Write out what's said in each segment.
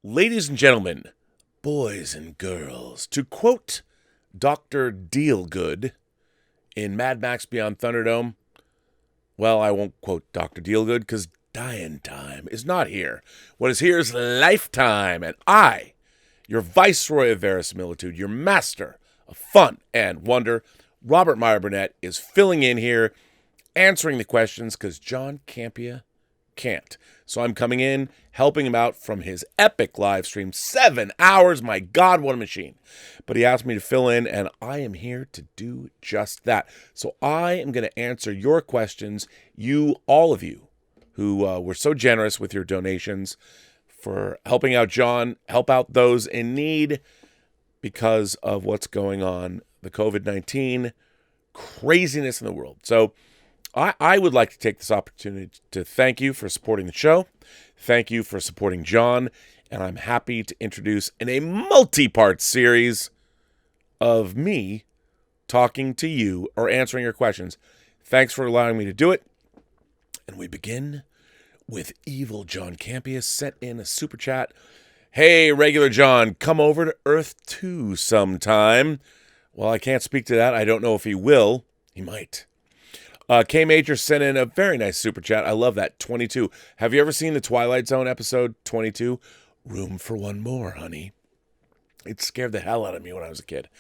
Ladies and gentlemen, boys and girls, to quote Dr. Dealgood in Mad Max Beyond Thunderdome, well, I won't quote Dr. Dealgood because dying time is not here. What is here is lifetime, and I, your viceroy of verisimilitude, your master of fun and wonder, Robert Meyer Burnett, is filling in here, answering the questions because John Campea can't. So I'm coming in, helping him out from his epic live stream. 7 hours, my God, what a machine. But he asked me to fill in, and I am here to do just that. So I am going to answer your questions, all of you, who were so generous with your donations for helping out John, help out those in need because of what's going on, the COVID-19 craziness in the world. So I would like to take this opportunity to thank you for supporting the show. Thank you for supporting John. And I'm happy to introduce in a multi-part series of me talking to you or answering your questions. Thanks for allowing me to do it. And we begin with evil John Campea sent in a super chat. Hey, regular John, come over to Earth 2 sometime. Well, I can't speak to that. I don't know if he will. He might. K Major sent in a very nice super chat. I love that. 22. Have you ever seen the Twilight Zone episode 22? Room for one more, honey. It scared the hell out of me when I was a kid.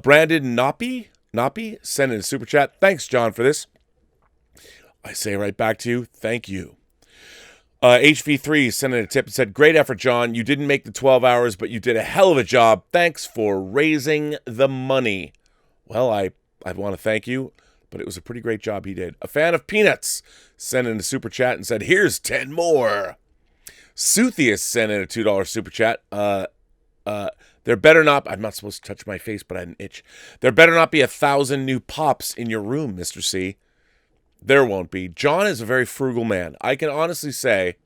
Brandon Noppy sent in a super chat. Thanks, John, for this. I say right back to you, thank you. HV3 sent in a tip and said, great effort, John. You didn't make the 12 hours, but you did a hell of a job. Thanks for raising the money. Well, I want to thank you. But it was a pretty great job he did. A fan of Peanuts sent in a super chat and said, here's 10 more. Southius sent in a $2 super chat. There better not, I'm not supposed to touch my face, but I had an itch. There better not be 1,000 new pops in your room, Mr. C. There won't be. John is a very frugal man. I can honestly say,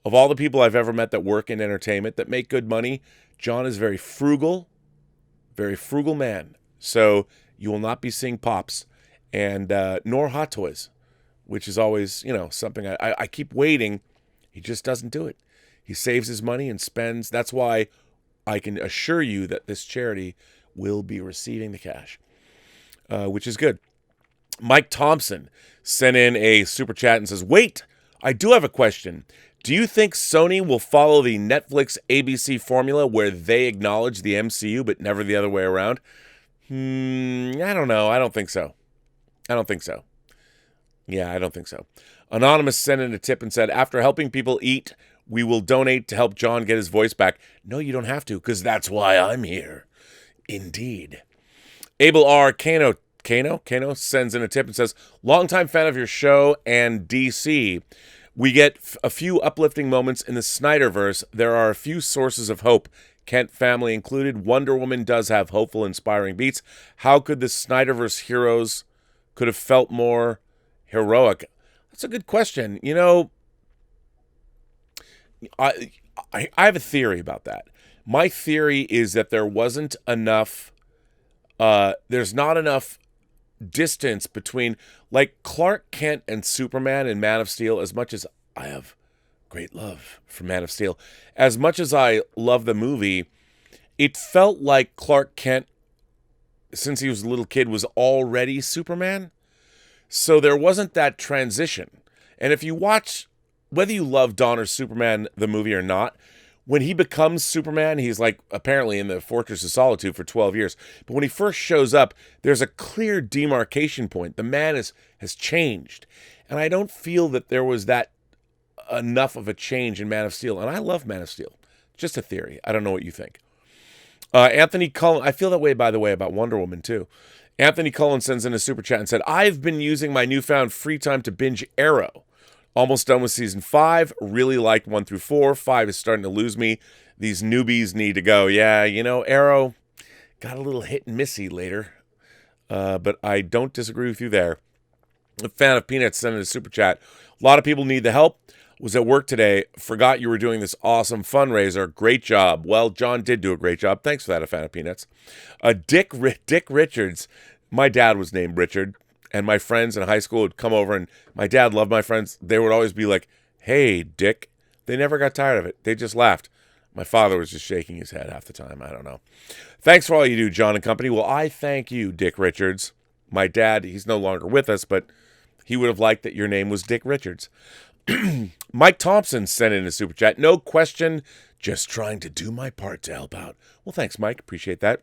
of all the people I've ever met that work in entertainment, that make good money, John is very frugal man. So you will not be seeing pops. And nor hot toys, which is always, something I keep waiting. He just doesn't do it. He saves his money and spends. That's why I can assure you that this charity will be receiving the cash, which is good. Mike Thompson sent in a super chat and says, wait, I do have a question. Do you think Sony will follow the Netflix ABC formula where they acknowledge the MCU but never the other way around? I don't know. I don't think so. Yeah, I don't think so. Anonymous sent in a tip and said, after helping people eat, we will donate to help John get his voice back. No, you don't have to, because that's why I'm here. Indeed. Abel R. Kano sends in a tip and says, longtime fan of your show and DC. We get a few uplifting moments in the Snyderverse. There are a few sources of hope. Kent family included. Wonder Woman does have hopeful, inspiring beats. How could the Snyderverse heroes could have felt more heroic? That's a good question. I have a theory about that. My theory is that there wasn't enough, there's not enough distance between, like Clark Kent and Superman in Man of Steel, as much as I have great love for Man of Steel, as much as I love the movie, it felt like Clark Kent, since he was a little kid, was already Superman. So there wasn't that transition. And if you watch, whether you love Dawn or Superman, the movie, or not, when he becomes Superman, he's like apparently in the Fortress of Solitude for 12 years. But when he first shows up, there's a clear demarcation point. The man has changed. And I don't feel that there was that enough of a change in Man of Steel. And I love Man of Steel. Just a theory. I don't know what you think. Anthony Cullen, I feel that way, by the way, about Wonder Woman, too. Anthony Cullen sends in a super chat and said, I've been using my newfound free time to binge Arrow. Almost done with season 5. Really liked 1 through 4. 5 is starting to lose me. These newbies need to go. Yeah, Arrow got a little hit and missy later. But I don't disagree with you there. A fan of Peanuts sent in a super chat. A lot of people need the help. Was at work today. Forgot you were doing this awesome fundraiser. Great job. Well, John did do a great job. Thanks for that, a fan of Peanuts. Dick Richards. My dad was named Richard. And my friends in high school would come over, and my dad loved my friends. They would always be like, hey, Dick. They never got tired of it. They just laughed. My father was just shaking his head half the time. I don't know. Thanks for all you do, John and company. Well, I thank you, Dick Richards. My dad, he's no longer with us, but he would have liked that your name was Dick Richards. Mike Thompson sent in a super chat. No question, just trying to do my part to help out. Well, thanks, Mike. Appreciate that.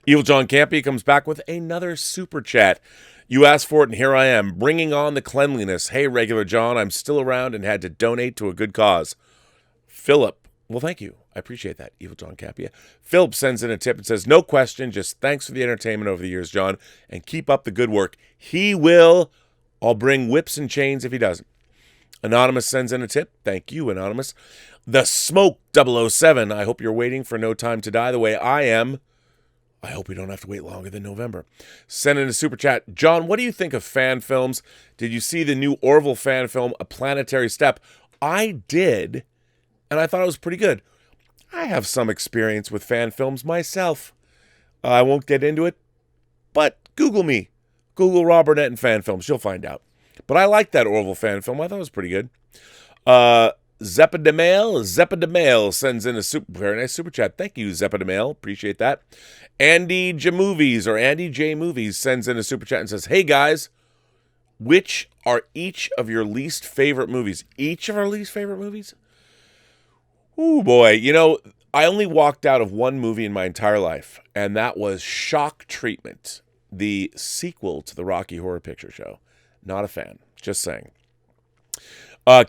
Evil John Campea comes back with another super chat. You asked for it, and here I am, bringing on the cleanliness. Hey, regular John, I'm still around and had to donate to a good cause. Philip, well, thank you. I appreciate that, Evil John Campea. Philip sends in a tip and says, no question, just thanks for the entertainment over the years, John, and keep up the good work. He will. I'll bring whips and chains if he doesn't. Anonymous sends in a tip. Thank you, Anonymous. The Smoke 007. I hope you're waiting for No Time to Die the way I am. I hope we don't have to wait longer than November. Send in a super chat. John, what do you think of fan films? Did you see the new Orville fan film, A Planetary Step? I did, and I thought it was pretty good. I have some experience with fan films myself. I won't get into it, but Google me. Google Rob Burnett and fan films. You'll find out. But I like that Orville fan film. I thought it was pretty good. Zeppa de Mail sends in a very nice super chat. Thank you, Zeppa de Mail. Appreciate that. Andy J Movies sends in a super chat and says, hey guys, which are each of your least favorite movies? Each of our least favorite movies? Oh boy, you know, I only walked out of one movie in my entire life, and that was Shock Treatment, the sequel to the Rocky Horror Picture Show. Not a fan, just saying.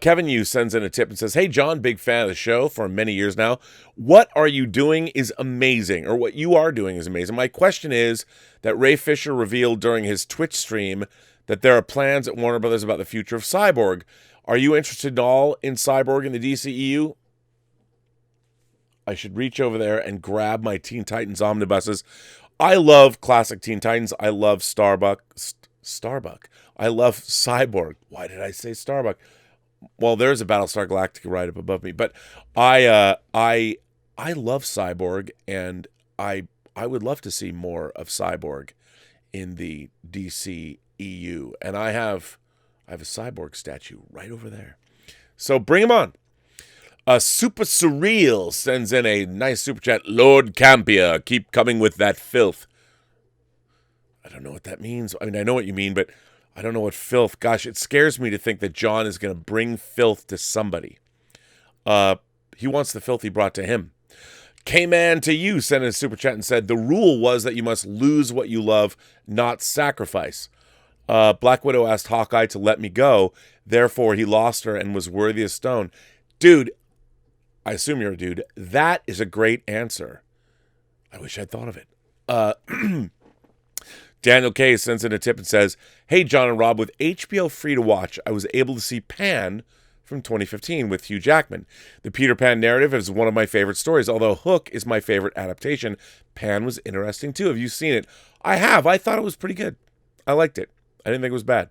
Kevin Yu sends in a tip and says, hey, John, big fan of the show for many years now. What are you doing is amazing, or what you are doing is amazing. My question is that Ray Fisher revealed during his Twitch stream that there are plans at Warner Brothers about the future of Cyborg. Are you interested at all in Cyborg in the DCEU? I should reach over there and grab my Teen Titans omnibuses. I love classic Teen Titans. I love Starbuck. I love Cyborg. Why did I say Starbuck? Well, there's a Battlestar Galactica right up above me, but I love Cyborg, and I would love to see more of Cyborg in the DC EU, and I have a Cyborg statue right over there. So bring him on. Super Surreal sends in a nice super chat. Lord Campea, keep coming with that filth. I don't know what that means. I mean, I know what you mean, but I don't know what filth. Gosh, it scares me to think that John is going to bring filth to somebody. He wants the filth he brought to him. K-Man to you sent in a super chat and said, the rule was that you must lose what you love, not sacrifice. Black Widow asked Hawkeye to let me go. Therefore, he lost her and was worthy of stone. Dude, I assume you're a dude. That is a great answer. I wish I'd thought of it. Daniel K sends in a tip and says, hey, John and Rob, with HBO free to watch, I was able to see Pan from 2015 with Hugh Jackman. The Peter Pan narrative is one of my favorite stories. Although Hook is my favorite adaptation, Pan was interesting too. Have you seen it? I have. I thought it was pretty good. I liked it. I didn't think it was bad.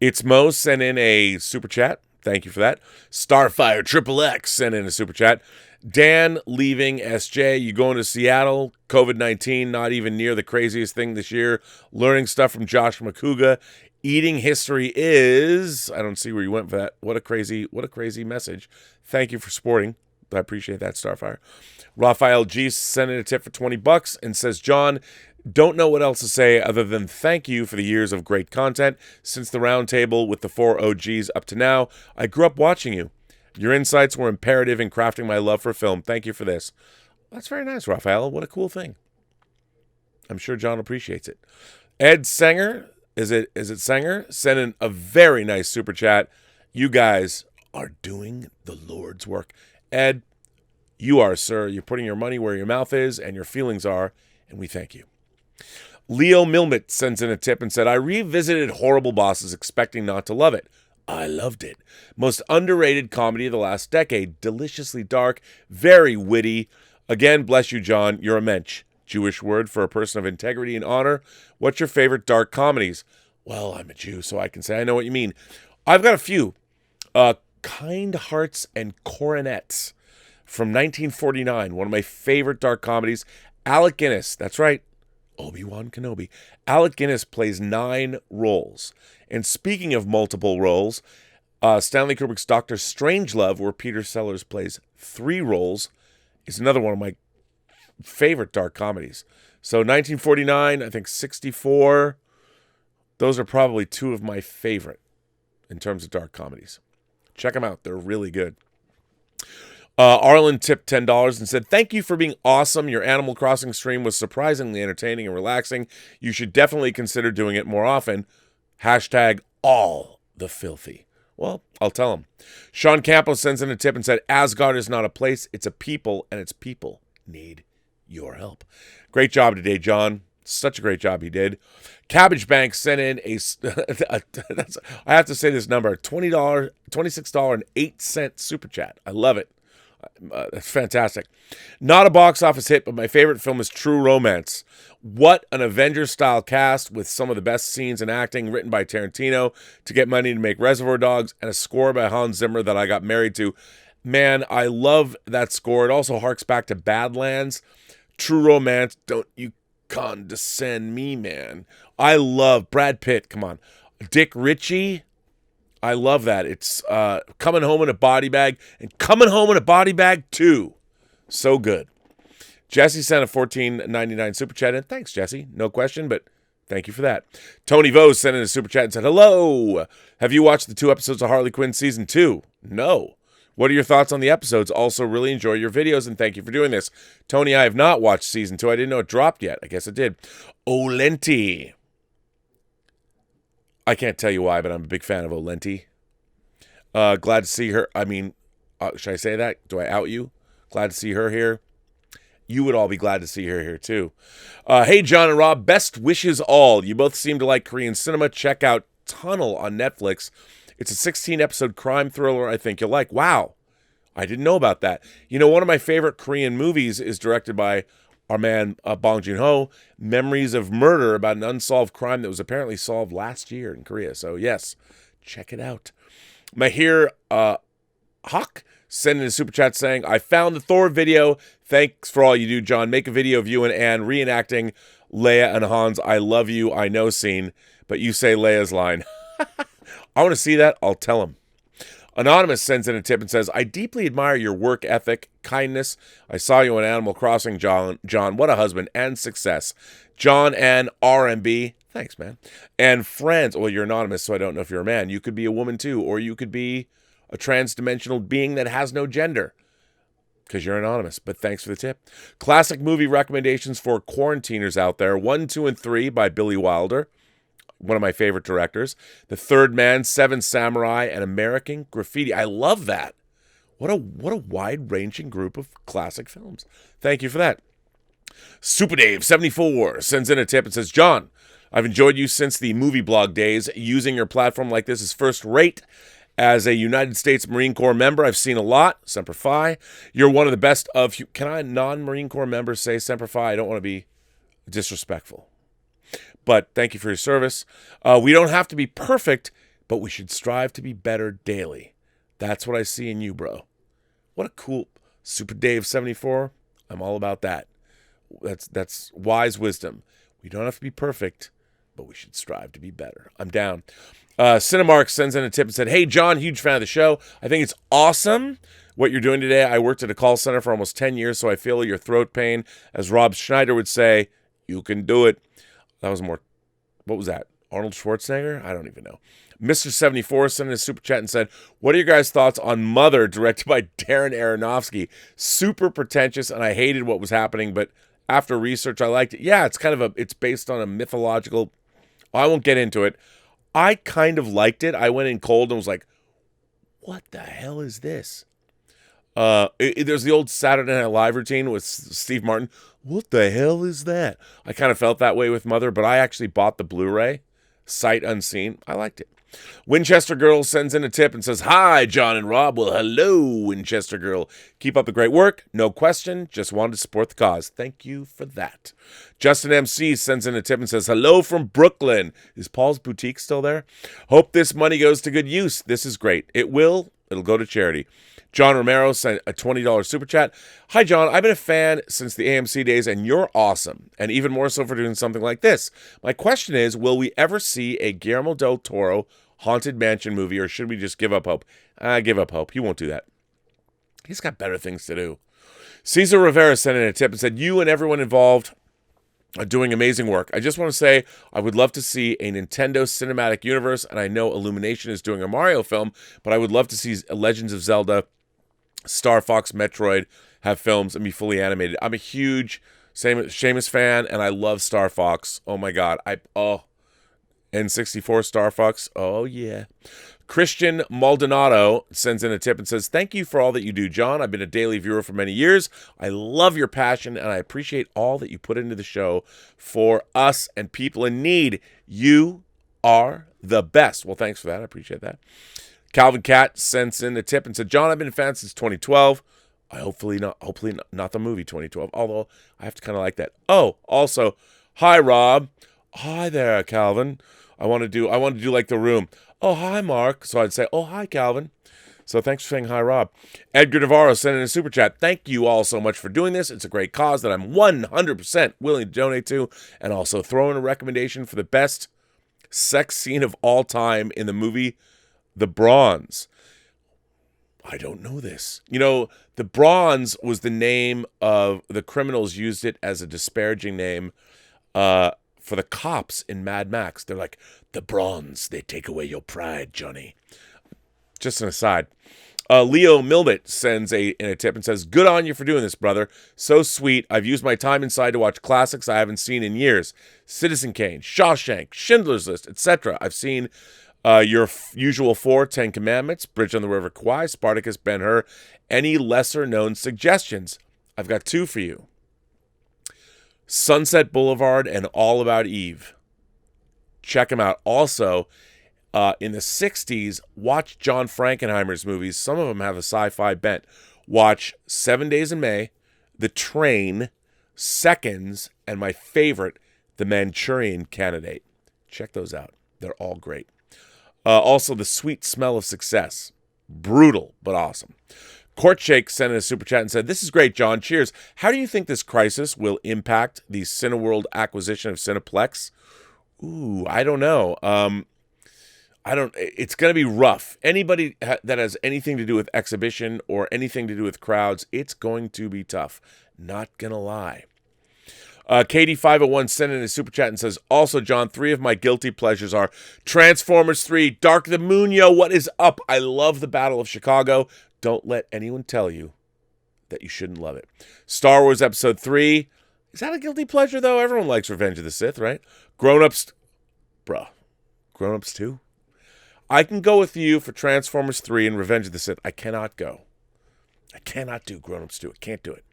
It's Mo sent in a super chat. Thank you for that. Starfire XXX sent in a super chat. Dan leaving SJ. You going to Seattle? COVID-19, not even near the craziest thing this year. Learning stuff from Josh McCouga. Eating history is... I don't see where you went for that. What a crazy message. Thank you for supporting. I appreciate that, Starfire. Raphael G sent in a tip for $20 and says, John, don't know what else to say other than thank you for the years of great content. Since the roundtable with the 4 OGs up to now, I grew up watching you. Your insights were imperative in crafting my love for film. Thank you for this. That's very nice, Raphael. What a cool thing. I'm sure John appreciates it. Ed Sanger, is it Sanger? Sent in a very nice super chat. You guys are doing the Lord's work. Ed, you are, sir. You're putting your money where your mouth is and your feelings are, and we thank you. Leo Milmit sends in a tip and said, I revisited Horrible Bosses expecting not to love it. I loved it. Most underrated comedy of the last decade. Deliciously dark, very witty. Again, bless you, John. You're a mensch. Jewish word for a person of integrity and honor. What's your favorite dark comedies? Well, I'm a Jew, so I can say I know what you mean. I've got a few. Kind Hearts and Coronets from 1949. One of my favorite dark comedies. Alec Guinness. That's right. Obi-Wan Kenobi. Alec Guinness plays 9 roles. And speaking of multiple roles, Stanley Kubrick's Dr. Strangelove, where Peter Sellers plays 3 roles, is another one of my favorite dark comedies. So 1949, I think 64, those are probably 2 of my favorite in terms of dark comedies. Check them out. They're really good. Arlen tipped $10 and said, "Thank you for being awesome. Your Animal Crossing stream was surprisingly entertaining and relaxing. You should definitely consider doing it more often. Hashtag all the filthy." Well, I'll tell him. Sean Campo sends in a tip and said, "Asgard is not a place, it's a people, and its people need your help." Great job today, John. Such a great job he did. Cabbage Bank sent in I have to say this number, $26.08 super chat. I love it. That's fantastic. Not a box office hit, but my favorite film is True Romance. What an Avengers-style cast with some of the best scenes and acting written by Tarantino to get money to make Reservoir Dogs, and a score by Hans Zimmer that I got married to. Man, I love that score. It also harks back to Badlands. True Romance, don't you condescend me, man. I love Brad Pitt, come on. Dick Ritchie, I love that. It's Coming Home in a Body Bag, and Coming Home in a Body Bag 2. So good. Jesse sent a $14.99 super chat in. Thanks, Jesse. No question, but thank you for that. Tony Vose sent in a super chat and said, "Hello. Have you watched the 2 episodes of Harley Quinn Season 2? No. What are your thoughts on the episodes? Also, really enjoy your videos, and thank you for doing this." Tony, I have not watched Season 2. I didn't know it dropped yet. I guess it did. Olenti. I can't tell you why, but I'm a big fan of Olenti. Glad to see her. I mean, should I say that? Do I out you? Glad to see her here. You would all be glad to see her here, too. Hey, John and Rob, best wishes all. You both seem to like Korean cinema. Check out Tunnel on Netflix. It's a 16-episode crime thriller I think you'll like. Wow. I didn't know about that. You know, one of my favorite Korean movies is directed by our man Bong Joon-ho, Memories of Murder, about an unsolved crime that was apparently solved last year in Korea. So, yes, check it out. Mahir Hawk sending a super chat saying, "I found the Thor video. Thanks for all you do, John. Make a video of you and Anne reenacting Leia and Hans 'I love you, I know' scene, but you say Leia's line." I want to see that. I'll tell him. Anonymous sends in a tip and says, "I deeply admire your work ethic, kindness. I saw you on Animal Crossing, John. What a husband and success. John and RMB." Thanks, man. "And friends." Well, you're anonymous, so I don't know if you're a man. You could be a woman, too, or you could be a trans-dimensional being that has no gender, because you're anonymous, but thanks for the tip. Classic movie recommendations for quarantiners out there. 1, 2, and 3 by Billy Wilder, one of my favorite directors. The Third Man, Seven Samurai, and American Graffiti. I love that. What a wide-ranging group of classic films. Thank you for that. Super Dave 74 sends in a tip and says, "John, I've enjoyed you since the movie blog days. Using your platform like this is first rate. As a United States Marine Corps member, I've seen a lot. Semper Fi. You're one of the best of..." Can I, non-Marine Corps members, say Semper Fi? I don't want to be disrespectful. But thank you for your service. "We don't have to be perfect, but we should strive to be better daily. That's what I see in you, bro." What a cool Super Dave 74. I'm all about that. That's wise wisdom. We don't have to be perfect, but we should strive to be better. I'm down. Cinemark sends in a tip and said, "Hey, John, huge fan of the show. I think it's awesome what you're doing today. I worked at a call center for almost 10 years, so I feel your throat pain. As Rob Schneider would say, you can do it." That was more, what was that? Arnold Schwarzenegger? I don't even know. Mr. 74 sent in a super chat and said, "What are your guys' thoughts on Mother, directed by Darren Aronofsky? Super pretentious, and I hated what was happening, but after research, I liked it." Yeah, it's based on a mythological, I won't get into it. I kind of liked it. I went in cold and was like, what the hell is this? There's the old Saturday Night Live routine with Steve Martin. What the hell is that? I kind of felt that way with Mother, but I actually bought the Blu-ray, sight unseen. I liked it. Winchester Girl sends in a tip and says, "Hi, John and Rob." Well, hello, Winchester Girl. "Keep up the great work. No question. Just wanted to support the cause." Thank you for that. Justin MC sends in a tip and says, "Hello from Brooklyn." Is Paul's Boutique still there? "Hope this money goes to good use. This is great. It will. It'll go to charity." John Romero sent a $20 super chat. "Hi, John. I've been a fan since the AMC days, and you're awesome. And even more so for doing something like this. My question is, will we ever see a Guillermo del Toro Haunted Mansion movie, or should we just give up hope? Give up hope. He won't do that. He's got better things to do. Cesar Rivera sent in a tip and said, you and everyone involved are doing amazing work. I just want to say I would love to see a Nintendo cinematic universe, and I know Illumination is doing a Mario film, but I would love to see Legends of Zelda, Star Fox, Metroid have films and be fully animated. I'm a huge Seamus fan, and I love Star Fox. Oh my God. N64 Star Fox. Oh yeah. Christian Maldonado sends in a tip and says, thank you for all that you do, John. I've been a daily viewer for many years. I love your passion, and I appreciate all that you put into the show for us and people in need. You are the best. Well, thanks for that. I appreciate that. Calvin Cat sends in a tip and said, John, I've been a fan since 2012. Hopefully not the movie 2012, although I have to kind of like that. Oh, also, hi, Rob. Hi there, Calvin. I want to do like The Room. Oh, hi, Mark. So I'd say, oh, hi, Calvin. So thanks for saying hi, Rob. Edgar Navarro sent in a super chat. Thank you all so much for doing this. It's a great cause that I'm 100% willing to donate to, and also throw in a recommendation for the best sex scene of all time in the movie The Bronze. I don't know this. You know, The Bronze was the name of the criminals used it as a disparaging name for the cops in Mad Max. They're like, the Bronze, they take away your pride, Johnny. Just an aside. Leo Milbit sends in a tip and says, good on you for doing this, brother. So sweet. I've used my time inside to watch classics I haven't seen in years. Citizen Kane, Shawshank, Schindler's List, etc. I've seen your usual 4, 10 Commandments, Bridge on the River Kwai, Spartacus, Ben-Hur. Any lesser-known suggestions? I've got 2 for you. Sunset Boulevard and All About Eve. Check them out. Also, in the 60s, watch John Frankenheimer's movies. Some of them have a sci-fi bent. Watch 7 Days in May, The Train, Seconds, and my favorite, The Manchurian Candidate. Check those out. They're all great. Also, The Sweet Smell of Success. Brutal, but awesome. Courtshake sent in a super chat and said, this is great, John. Cheers. How do you think this crisis will impact the Cineworld acquisition of Cineplex? Ooh, I don't know. It's going to be rough. Anybody that has anything to do with exhibition or anything to do with crowds, it's going to be tough. Not going to lie. Katie501 sent in a super chat and says, also, John, 3 of my guilty pleasures are Transformers 3, Dark of the Moon, yo, what is up? I love the Battle of Chicago. Don't let anyone tell you that you shouldn't love it. Star Wars Episode 3. Is that a guilty pleasure, though? Everyone likes Revenge of the Sith, right? Grown-Ups 2? I can go with you for Transformers 3 and Revenge of the Sith. I cannot go. I cannot do Grown-Ups 2. I can't do it.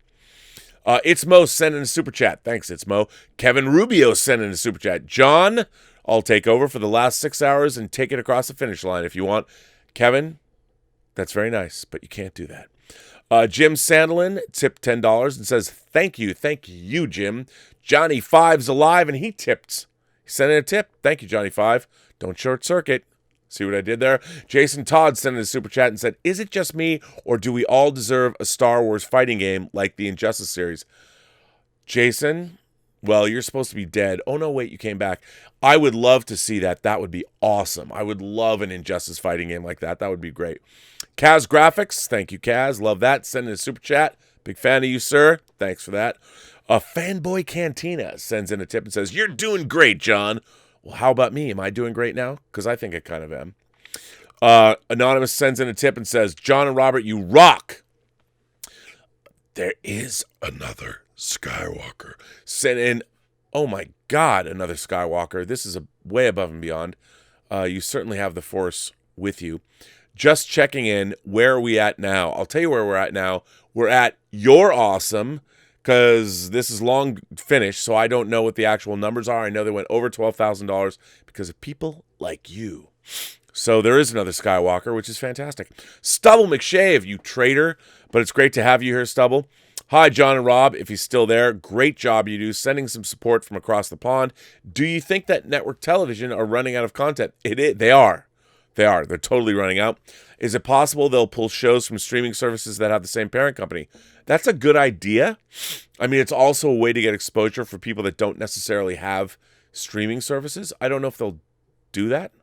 It's Mo sent in a super chat. Thanks, It's Mo. Kevin Rubio sent in a super chat. John, I'll take over for the last 6 hours and take it across the finish line if you want. Kevin, that's very nice, but you can't do that. Jim Sandlin tipped $10 and says, thank you, Jim. Johnny Five's alive, and he tipped. He sent in a tip. Thank you, Johnny Five. Don't short circuit. See what I did there? Jason Todd sent in a super chat and said, is it just me, or do we all deserve a Star Wars fighting game like the Injustice series? Jason, well, you're supposed to be dead. Oh, no, wait, you came back. I would love to see that. That would be awesome. I would love an Injustice fighting game like that. That would be great. Kaz Graphics, thank you, Kaz. Love that. Send in a super chat. Big fan of you, sir. Thanks for that. Fanboy Cantina sends in a tip and says, you're doing great, John. Well, how about me? Am I doing great now? Because I think I kind of am. Anonymous sends in a tip and says, John and Robert, you rock. There is another Skywalker. Sent in, oh my God, another Skywalker. This is way above and beyond. You certainly have the Force with you. Just checking in, where are we at now? I'll tell you where we're at now. We're at You're Awesome, because this is long finished, so I don't know what the actual numbers are. I know they went over $12,000 because of people like you. So there is another Skywalker, which is fantastic. Stubble McShave, you traitor. But it's great to have you here, Stubble. Hi, John and Rob, if he's still there. Great job you do, sending some support from across the pond. Do you think that network television are running out of content? They are. They're totally running out. Is it possible they'll pull shows from streaming services that have the same parent company? That's a good idea. I mean, it's also a way to get exposure for people that don't necessarily have streaming services. I don't know if they'll do that,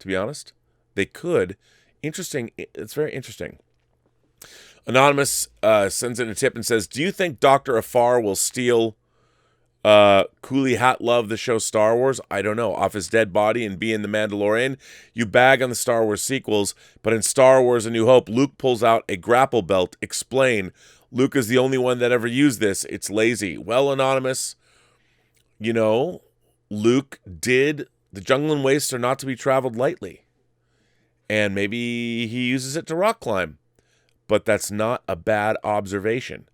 to be honest. They could. Interesting. It's very interesting. Anonymous sends in a tip and says, do you think Dr. Afar will steal Cooley Hatlove, the show Star Wars? I don't know. Off his dead body and be in The Mandalorian? You bag on the Star Wars sequels, but in Star Wars A New Hope, Luke pulls out a grapple belt. Explain. Luke is the only one that ever used this. It's lazy. Well, Anonymous, Luke did. The jungle and wastes are not to be traveled lightly. And maybe he uses it to rock climb. But that's not a bad observation.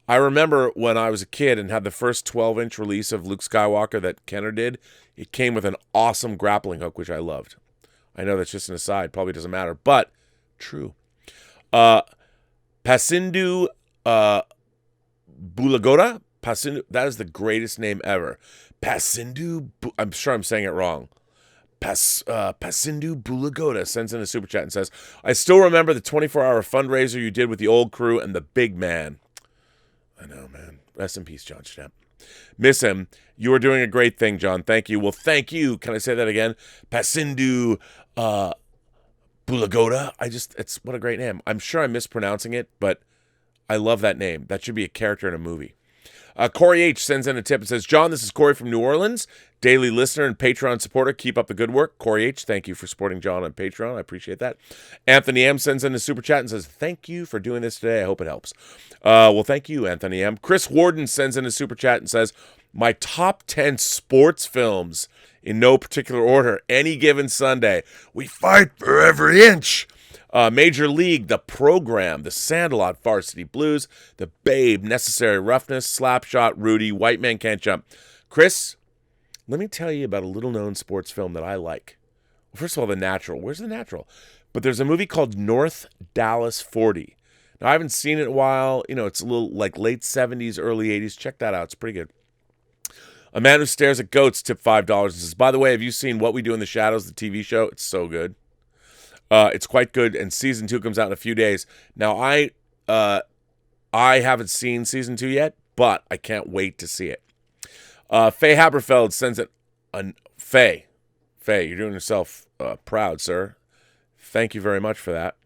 I remember when I was a kid and had the first 12-inch release of Luke Skywalker that Kenner did, it came with an awesome grappling hook, which I loved. I know that's just an aside, probably doesn't matter, but true. Pasindu Bulagoda? Pasindu, that is the greatest name ever. Pasindu, I'm sure I'm saying it wrong. Pasindu Bulagoda sends in a super chat and says, I still remember the 24-hour fundraiser you did with the old crew and the big man. I know, man. Rest in peace, John Schnapp. Miss him. You are doing a great thing, John. Thank you. Well, thank you. Can I say that again? Pasindu Bulagoda. It's what a great name. I'm sure I'm mispronouncing it, but I love that name. That should be a character in a movie. Corey H. sends in a tip and says, John, this is Corey from New Orleans, daily listener and Patreon supporter. Keep up the good work. Corey H., thank you for supporting John on Patreon. I appreciate that. Anthony M. sends in a super chat and says, thank you for doing this today. I hope it helps. Well, thank you, Anthony M. Chris Warden sends in a super chat and says, my top 10 sports films in no particular order, any given Sunday. We fight for every inch. Major League, The Program, The Sandlot, Varsity Blues, The Babe, Necessary Roughness, Slapshot, Rudy, White Man Can't Jump. Chris, let me tell you about a little-known sports film that I like. First of all, The Natural. Where's The Natural? But there's a movie called North Dallas 40. Now, I haven't seen it in a while. It's a little like late 70s, early 80s. Check that out. It's pretty good. A Man Who Stares at Goats, tip $5 and says, by the way, have you seen What We Do in the Shadows, the TV show? It's so good. It's quite good, and season 2 comes out in a few days. Now, I haven't seen season 2 yet, but I can't wait to see it. Faye Haberfeld sends it. Faye, you're doing yourself proud, sir. Thank you very much for that.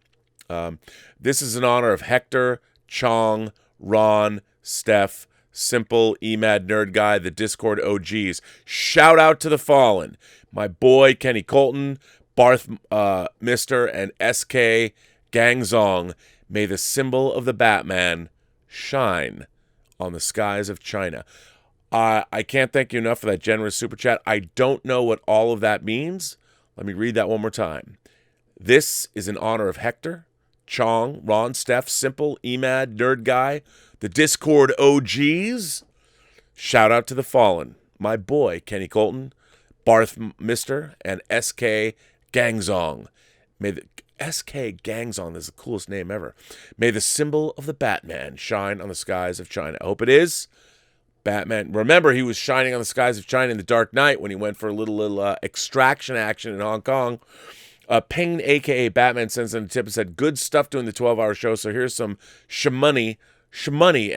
This is in honor of Hector, Chong, Ron, Steph, Simple, Emad, Nerd Guy, the Discord OGs. Shout out to the fallen. My boy, Kenny Colton, Barth Mister, and SK Gangzong. May the symbol of the Batman shine on the skies of China. I can't thank you enough for that generous super chat. I don't know what all of that means. Let me read that one more time. This is in honor of Hector, Chong, Ron, Steph, Simple, Emad, Nerd Guy, the Discord OGs. Shout out to the fallen. My boy, Kenny Colton, Barth Mister, and SK Gangzong. May the SK Gangzong is the coolest name ever. May the symbol of the Batman shine on the skies of China. I hope it is. Batman. Remember, he was shining on the skies of China in The Dark Knight when he went for a little extraction action in Hong Kong. Payne, a.k.a. Batman, sends in a tip and said, good stuff doing the 12-hour show, so here's some shmoney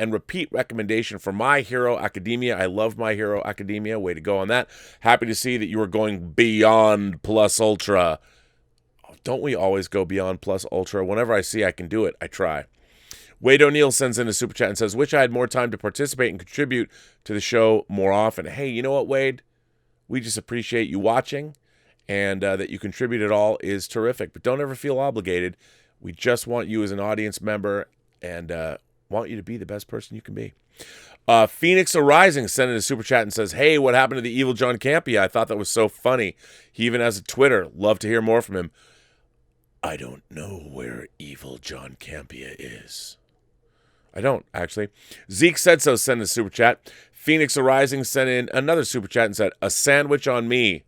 and repeat recommendation for My Hero Academia. I love My Hero Academia. Way to go on that. Happy to see that you are going beyond plus ultra. Don't we always go beyond plus ultra? Whenever I see I can do it, I try. Wade O'Neill sends in a super chat and says, wish I had more time to participate and contribute to the show more often. Hey, you know what, Wade? We just appreciate you watching, and that you contribute at all is terrific. But don't ever feel obligated. We just want you as an audience member and want you to be the best person you can be. Phoenix Arising sent in a super chat and says, hey, what happened to the evil John Campea? I thought that was so funny. He even has a Twitter. Love to hear more from him. I don't know where evil John Campea is. I don't, actually. Zeke Said So sent a super chat. Phoenix Arising sent in another super chat and said, a sandwich on me.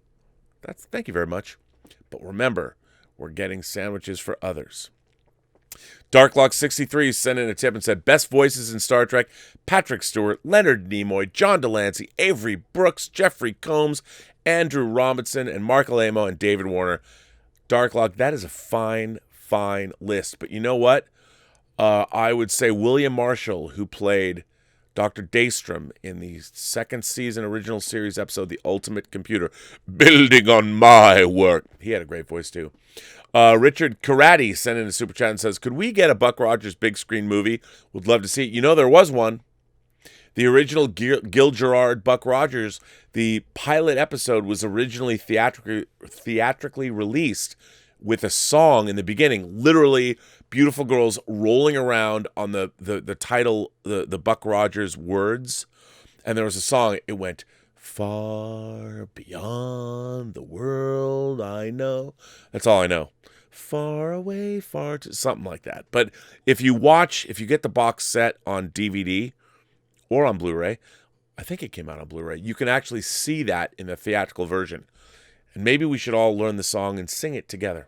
Thank you very much. But remember, we're getting sandwiches for others. Darklock63 sent in a tip and said, best voices in Star Trek, Patrick Stewart, Leonard Nimoy, John Delancey, Avery Brooks, Jeffrey Combs, Andrew Robinson, and Mark Alamo and David Warner. Darklock, that is a fine list. But you know what? I would say William Marshall, who played Dr. Daystrom in the second season original series episode, The Ultimate Computer, building on my work. He had a great voice, too. Richard Karate sent in a super chat and says, could we get a Buck Rogers big screen movie? Would love to see it. You know, there was one. The original Gil Gerard Buck Rogers, the pilot episode was originally theatrically released with a song in the beginning, literally beautiful girls rolling around on the title, the Buck Rogers words. And there was a song. It went, far beyond the world I know. That's all I know. Far away, something like that. But if you get the box set on DVD or on Blu-ray, I think it came out on Blu-ray, you can actually see that in the theatrical version. And maybe we should all learn the song and sing it together.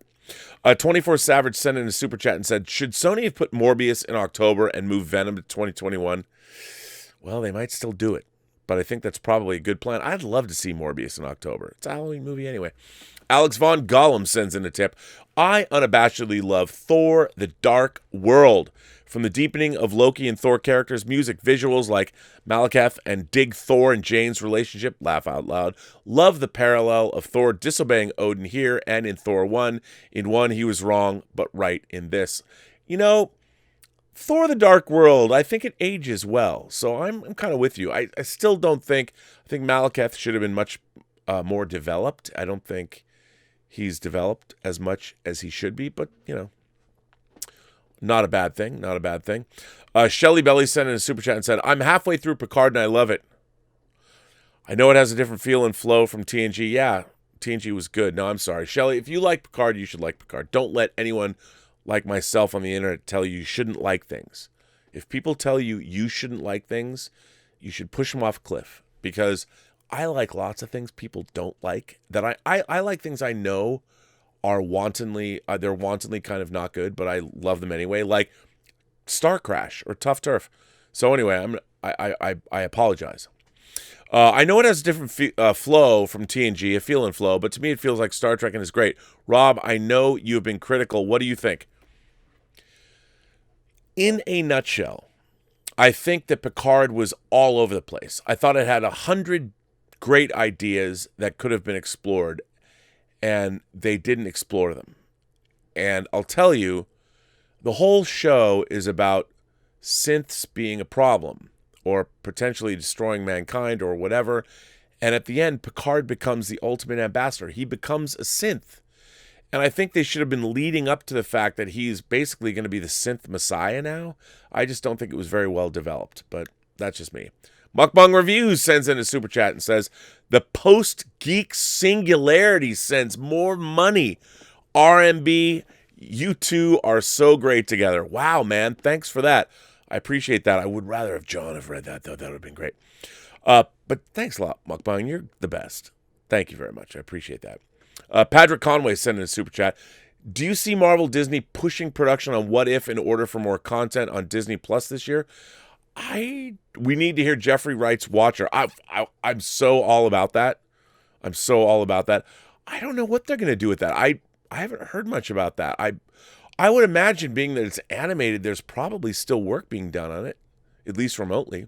24 Savage sent in a super chat and said, should Sony have put Morbius in October and moved Venom to 2021? Well, they might still do it, but I think that's probably a good plan. I'd love to see Morbius in October. It's a Halloween movie anyway. Alex Von Gollum sends in a tip. I unabashedly love Thor: The Dark World. From the deepening of Loki and Thor characters, music, visuals like Malekith, and dig Thor and Jane's relationship, laugh out loud. Love the parallel of Thor disobeying Odin here and in Thor 1. In 1, he was wrong, but right in this. You know, Thor: The Dark World, I think it ages well. So I'm kind of with you. I still don't think, I think Malekith should have been much more developed. I don't think he's developed as much as he should be, but, you know, not a bad thing. Not a bad thing. Shelly Belly sent in a super chat and said, I'm halfway through Picard and I love it. I know it has a different feel and flow from TNG. Yeah, TNG was good. No, I'm sorry. Shelly, if you like Picard, you should like Picard. Don't let anyone like myself on the internet tell you shouldn't like things. If people tell you you shouldn't like things, you should push them off a cliff. Because I like lots of things people don't like. That I like things I know are wantonly kind of not good, but I love them anyway, like Star Crash or Tough Turf. So anyway, I apologize. I know it has a different flow from TNG, a feel and flow, but to me it feels like Star Trek and is great. Rob, I know you've been critical. What do you think? In a nutshell, I think that Picard was all over the place. I thought it had 100 great ideas that could have been explored, and they didn't explore them. And I'll tell you, the whole show is about synths being a problem or potentially destroying mankind or whatever. And at the end, Picard becomes the ultimate ambassador. He becomes a synth. And I think they should have been leading up to the fact that he's basically going to be the synth messiah now. I just don't think it was very well developed, but that's just me. Mukbang Reviews sends in a super chat and says, the post-geek singularity sends more money. RMB, you two are so great together. Wow, man. Thanks for that. I appreciate that. I would rather have John have read that, though. That would have been great. But thanks a lot, Mukbang. You're the best. Thank you very much. I appreciate that. Patrick Conway sent in a super chat. Do you see Marvel Disney pushing production on What If in order for more content on Disney Plus this year? We need to hear Jeffrey Wright's Watcher. I'm so all about that. I'm so all about that. I don't know what they're going to do with that. I haven't heard much about that. I would imagine, being that it's animated, there's probably still work being done on it, at least remotely.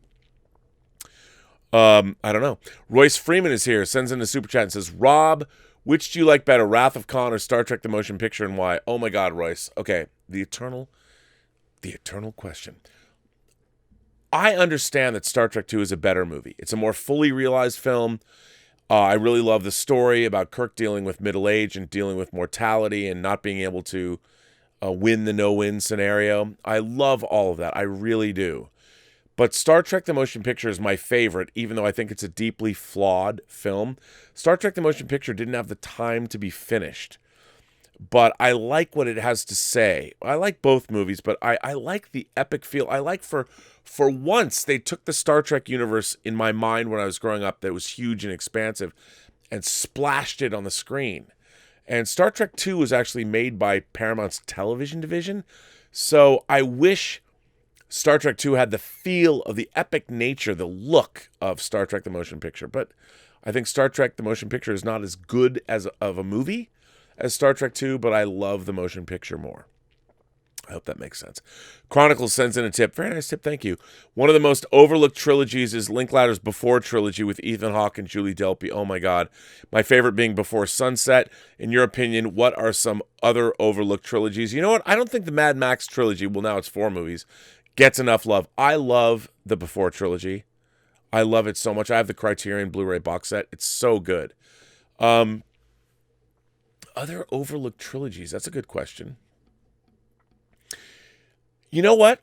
I don't know. Royce Freeman is here, sends in a super chat and says, Rob, which do you like better, Wrath of Khan or Star Trek the Motion Picture, and why? Oh my God, Royce. Okay, the eternal question. I understand that Star Trek II is a better movie. It's a more fully realized film. I really love the story about Kirk dealing with middle age and dealing with mortality and not being able to win the no-win scenario. I love all of that. I really do. But Star Trek the Motion Picture is my favorite, even though I think it's a deeply flawed film. Star Trek the Motion Picture didn't have the time to be finished. But I like what it has to say. I like both movies, but I like the epic feel. I like for once they took the Star Trek universe in my mind when I was growing up that was huge and expansive and splashed it on the screen. And Star Trek II was actually made by Paramount's television division. So I wish Star Trek II had the feel of the epic nature, the look of Star Trek the Motion Picture. But I think Star Trek the Motion Picture is not as good of a movie as Star Trek II, but I love the motion picture more. I hope that makes sense. Chronicles sends in a tip. Very nice tip, thank you. One of the most overlooked trilogies is Linklater's Before trilogy with Ethan Hawke and Julie Delpy. Oh my God. My favorite being Before Sunset. In your opinion, what are some other overlooked trilogies? You know what? I don't think the Mad Max trilogy, well now it's 4 movies, gets enough love. I love the Before trilogy. I love it so much. I have the Criterion Blu-ray box set. It's so good. Other overlooked trilogies. That's a good question. You know what?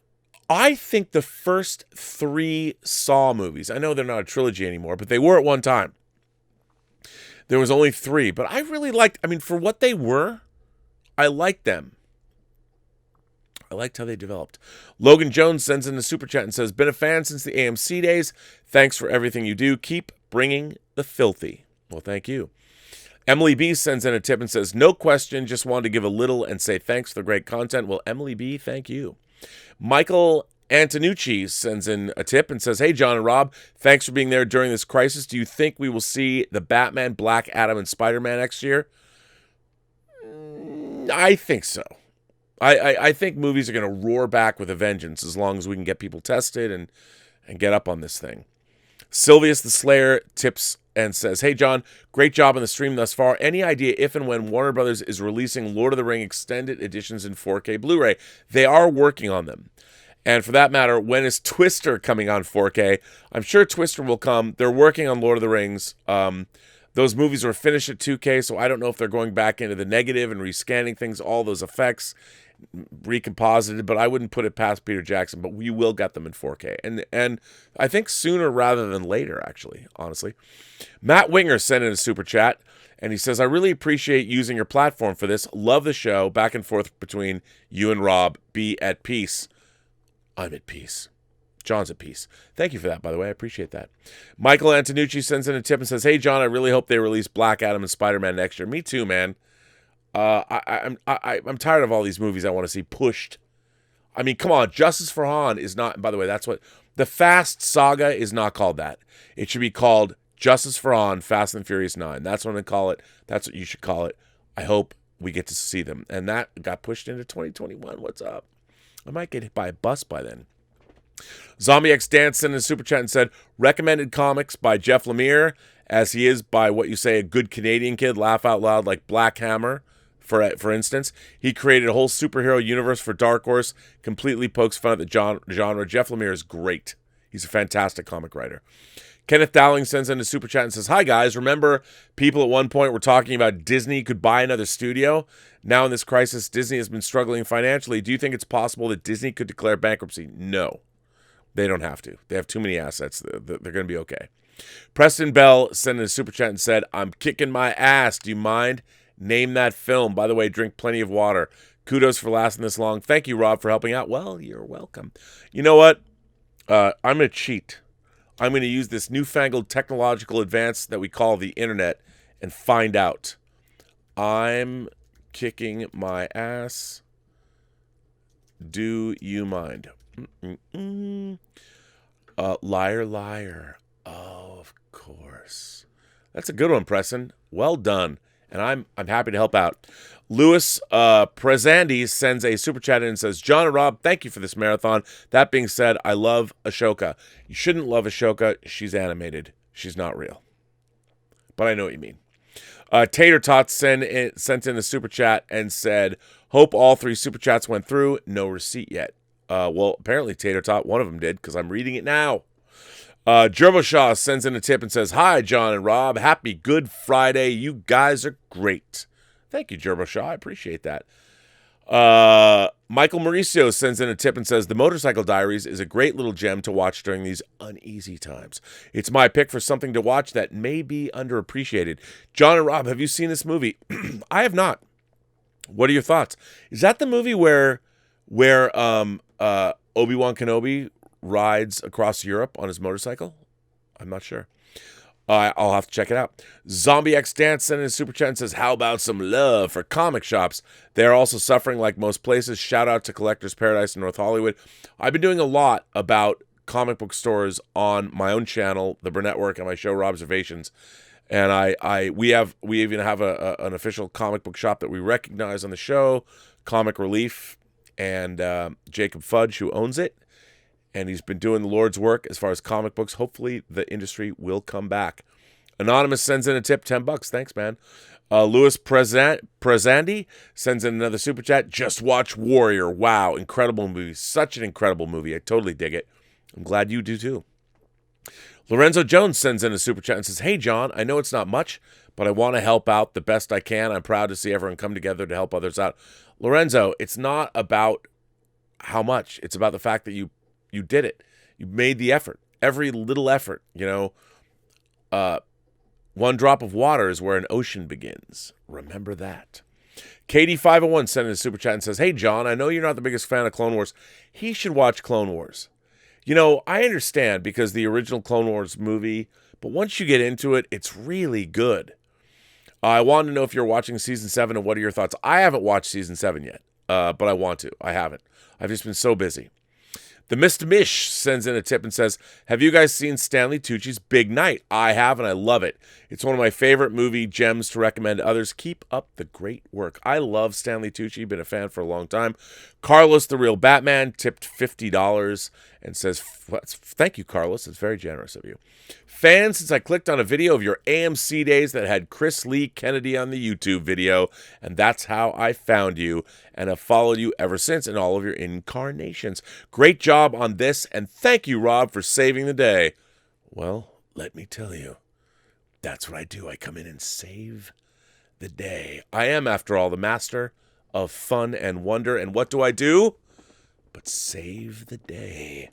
I think the first 3 Saw movies, I know they're not a trilogy anymore, but they were at one time. There was only 3, but I really liked, for what they were, I liked them. I liked how they developed. Logan Jones sends in a super chat and says, been a fan since the AMC days. Thanks for everything you do. Keep bringing the filthy. Well, thank you. Emily B sends in a tip and says, no question, just wanted to give a little and say thanks for the great content. Well, Emily B, thank you. Michael Antonucci sends in a tip and says, hey, John and Rob, thanks for being there during this crisis. Do you think we will see the Batman, Black Adam, and Spider-Man next year? I think so. I think movies are going to roar back with a vengeance as long as we can get people tested and get up on this thing. Sylvius the Slayer tips and says, hey, John, great job on the stream thus far. Any idea if and when Warner Brothers is releasing Lord of the Ring extended editions in 4K Blu-ray? They are working on them. And for that matter, when is Twister coming on 4K? I'm sure Twister will come. They're working on Lord of the Rings. Those movies were finished at 2K, so I don't know if they're going back into the negative and rescanning things, all those effects, recomposited, but I wouldn't put it past Peter Jackson, but we will get them in 4K. And I think sooner rather than later, actually, honestly. Matt Winger sent in a super chat, and he says, I really appreciate using your platform for this. Love the show. Back and forth between you and Rob. Be at peace. I'm at peace. John's at peace. Thank you for that, by the way. I appreciate that. Michael Antonucci sends in a tip and says, hey, John, I really hope they release Black Adam and Spider-Man next year. Me too, man. I'm tired of all these movies I want to see pushed. Come on. Justice for Han is not, by the way, that's what, the Fast Saga is not called that. It should be called Justice for Han, Fast and Furious 9. That's what I call it. That's what you should call it. I hope we get to see them. And that got pushed into 2021. What's up? I might get hit by a bus by then. Zombie X Dance sent in a super chat and said, recommended comics by Jeff Lemire, as he is by what you say a good Canadian kid, laugh out loud, like Black Hammer, for instance. He created a whole superhero universe for Dark Horse, completely pokes fun at the genre. Jeff Lemire is great. He's a fantastic comic writer. Kenneth Dowling sends in a super chat and says, hi guys, remember people at one point were talking about Disney could buy another studio? Now in this crisis, Disney has been struggling financially. Do you think it's possible that Disney could declare bankruptcy? No. They don't have to. They have too many assets. They're going to be okay. Preston Bell sent in a super chat and said, I'm kicking my ass. Do you mind? Name that film. By the way, drink plenty of water. Kudos for lasting this long. Thank you, Rob, for helping out. Well, you're welcome. You know what? I'm going to cheat. I'm going to use this newfangled technological advance that we call the internet and find out. I'm kicking my ass. Do you mind? Liar, liar. Oh, of course. That's a good one, Preston. Well done. And I'm happy to help out. Louis Prezandes sends a super chat in and says, John and Rob, thank you for this marathon. That being said, I love Ashoka. You shouldn't love Ashoka. She's animated. She's not real. But I know what you mean. Tater Tots sent in a super chat and said, hope all 3 super chats went through. No receipt yet. Well, apparently Tater Tot, one of them did, because I'm reading it now. Gerbo Shaw sends in a tip and says, hi, John and Rob. Happy Good Friday. You guys are great. Thank you, Gerbo Shaw. I appreciate that. Michael Mauricio sends in a tip and says, the Motorcycle Diaries is a great little gem to watch during these uneasy times. It's my pick for something to watch that may be underappreciated. John and Rob, have you seen this movie? I have not. What are your thoughts? Is that the movie where Obi-Wan Kenobi rides across Europe on his motorcycle? I'm not sure. I'll have to check it out. Zombie X Dance sent in a super chat and says, how about some love for comic shops? They're also suffering like most places. Shout out to Collector's Paradise in North Hollywood. I've been doing a lot about comic book stores on my own channel, The Burnett Work, and my show Robservations. And we even have an official comic book shop that we recognize on the show, Comic Relief. and Jacob Fudge, who owns it. And he's been doing the Lord's work as far as comic books. Hopefully the industry will come back. Anonymous sends in a tip, $10. Thanks, man. Louis Prezandi sends in another super chat. Just watch Warrior. Wow, incredible movie. Such an incredible movie. I totally dig it. I'm glad you do too. Lorenzo Jones sends in a super chat and says, hey, John, I know it's not much, but I want to help out the best I can. I'm proud to see everyone come together to help others out. Lorenzo, it's not about how much. It's about the fact that you did it. You made the effort. Every little effort, one drop of water is where an ocean begins. Remember that. Katie501 sent in a super chat and says, hey, John, I know you're not the biggest fan of Clone Wars. He should watch Clone Wars. I understand because the original Clone Wars movie, but once you get into it, it's really good. I wanted to know if you're watching Season 7 and what are your thoughts? I haven't watched Season 7 yet, but I want to. I haven't. I've just been so busy. The Mr. Mish sends in a tip and says, have you guys seen Stanley Tucci's Big Night? I have, and I love it. It's one of my favorite movie gems to recommend to others. Keep up the great work. I love Stanley Tucci. Been a fan for a long time. Carlos, the Real Batman, tipped $50 and says, thank you, Carlos. It's very generous of you. Fan, since I clicked on a video of your AMC days that had Chris Lee Kennedy on the YouTube video, and that's how I found you, and have followed you ever since in all of your incarnations. Great job on this, and thank you, Rob, for saving the day. Well, let me tell you, that's what I do. I come in and save the day. I am, after all, the master of fun and wonder, and what do I do? But save the day.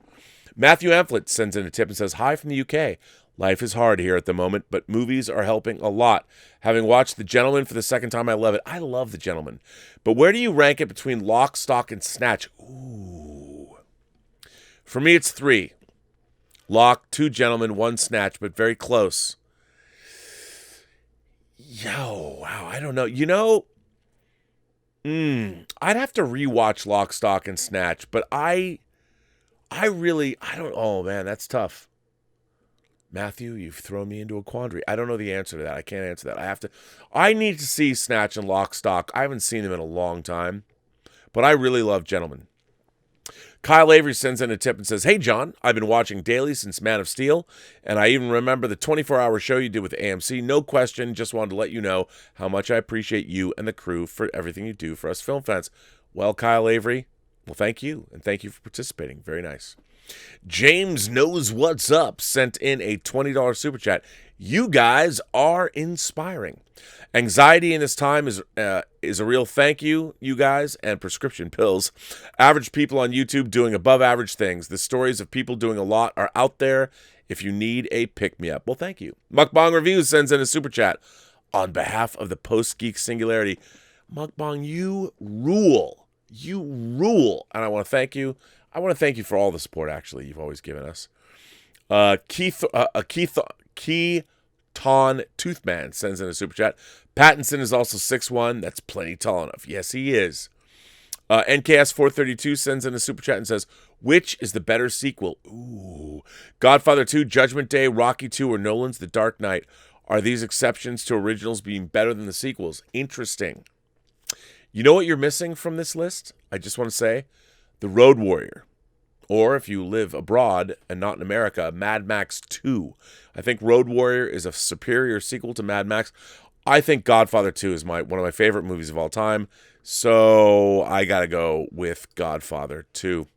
Matthew Amphlett sends in a tip and says, hi from the UK. Life is hard here at the moment, but movies are helping a lot. Having watched The Gentleman for the second time, I love it. I love The Gentleman. But where do you rank it between Lock, Stock, and Snatch? Ooh. For me, it's 3. Lock, 2 Gentlemen, 1 Snatch, but very close. Wow, I don't know. I'd have to rewatch Lock, Stock, and Snatch, but I don't, oh man, that's tough. Matthew, you've thrown me into a quandary. I don't know the answer to that. I can't answer that. I need to see Snatch and Lock, Stock. I haven't seen them in a long time, but I really love Gentlemen. Kyle Avery sends in a tip and says, hey, John, I've been watching daily since Man of Steel, and I even remember the 24-hour show you did with AMC. No question, just wanted to let you know how much I appreciate you and the crew for everything you do for us film fans. Well, Kyle Avery, well, thank you, and thank you for participating. Very nice. James Knows What's Up sent in a $20 super chat. You guys are inspiring. Anxiety in this time is a real thank you, you guys, and prescription pills. Average people on YouTube doing above average things. The stories of people doing a lot are out there if you need a pick-me-up. Well, thank you. Mukbang Reviews sends in a super chat. On behalf of the Post-Geek Singularity, Mukbang, you rule. You rule. And I want to thank you. I want to thank you for all the support, actually, you've always given us. Keithon Toothman sends in a super chat. Pattinson is also 6'1". That's plenty tall enough. Yes, he is. NKS432 sends in a super chat and says, which is the better sequel? Ooh. Godfather 2, Judgment Day, Rocky 2, or Nolan's The Dark Knight? Are these exceptions to originals being better than the sequels? Interesting. You know what you're missing from this list? I just want to say, The Road Warrior. Or if you live abroad and not in America, Mad Max 2. I think Road Warrior is a superior sequel to Mad Max. I think Godfather 2 is one of my favorite movies of all time. So I got to go with Godfather 2.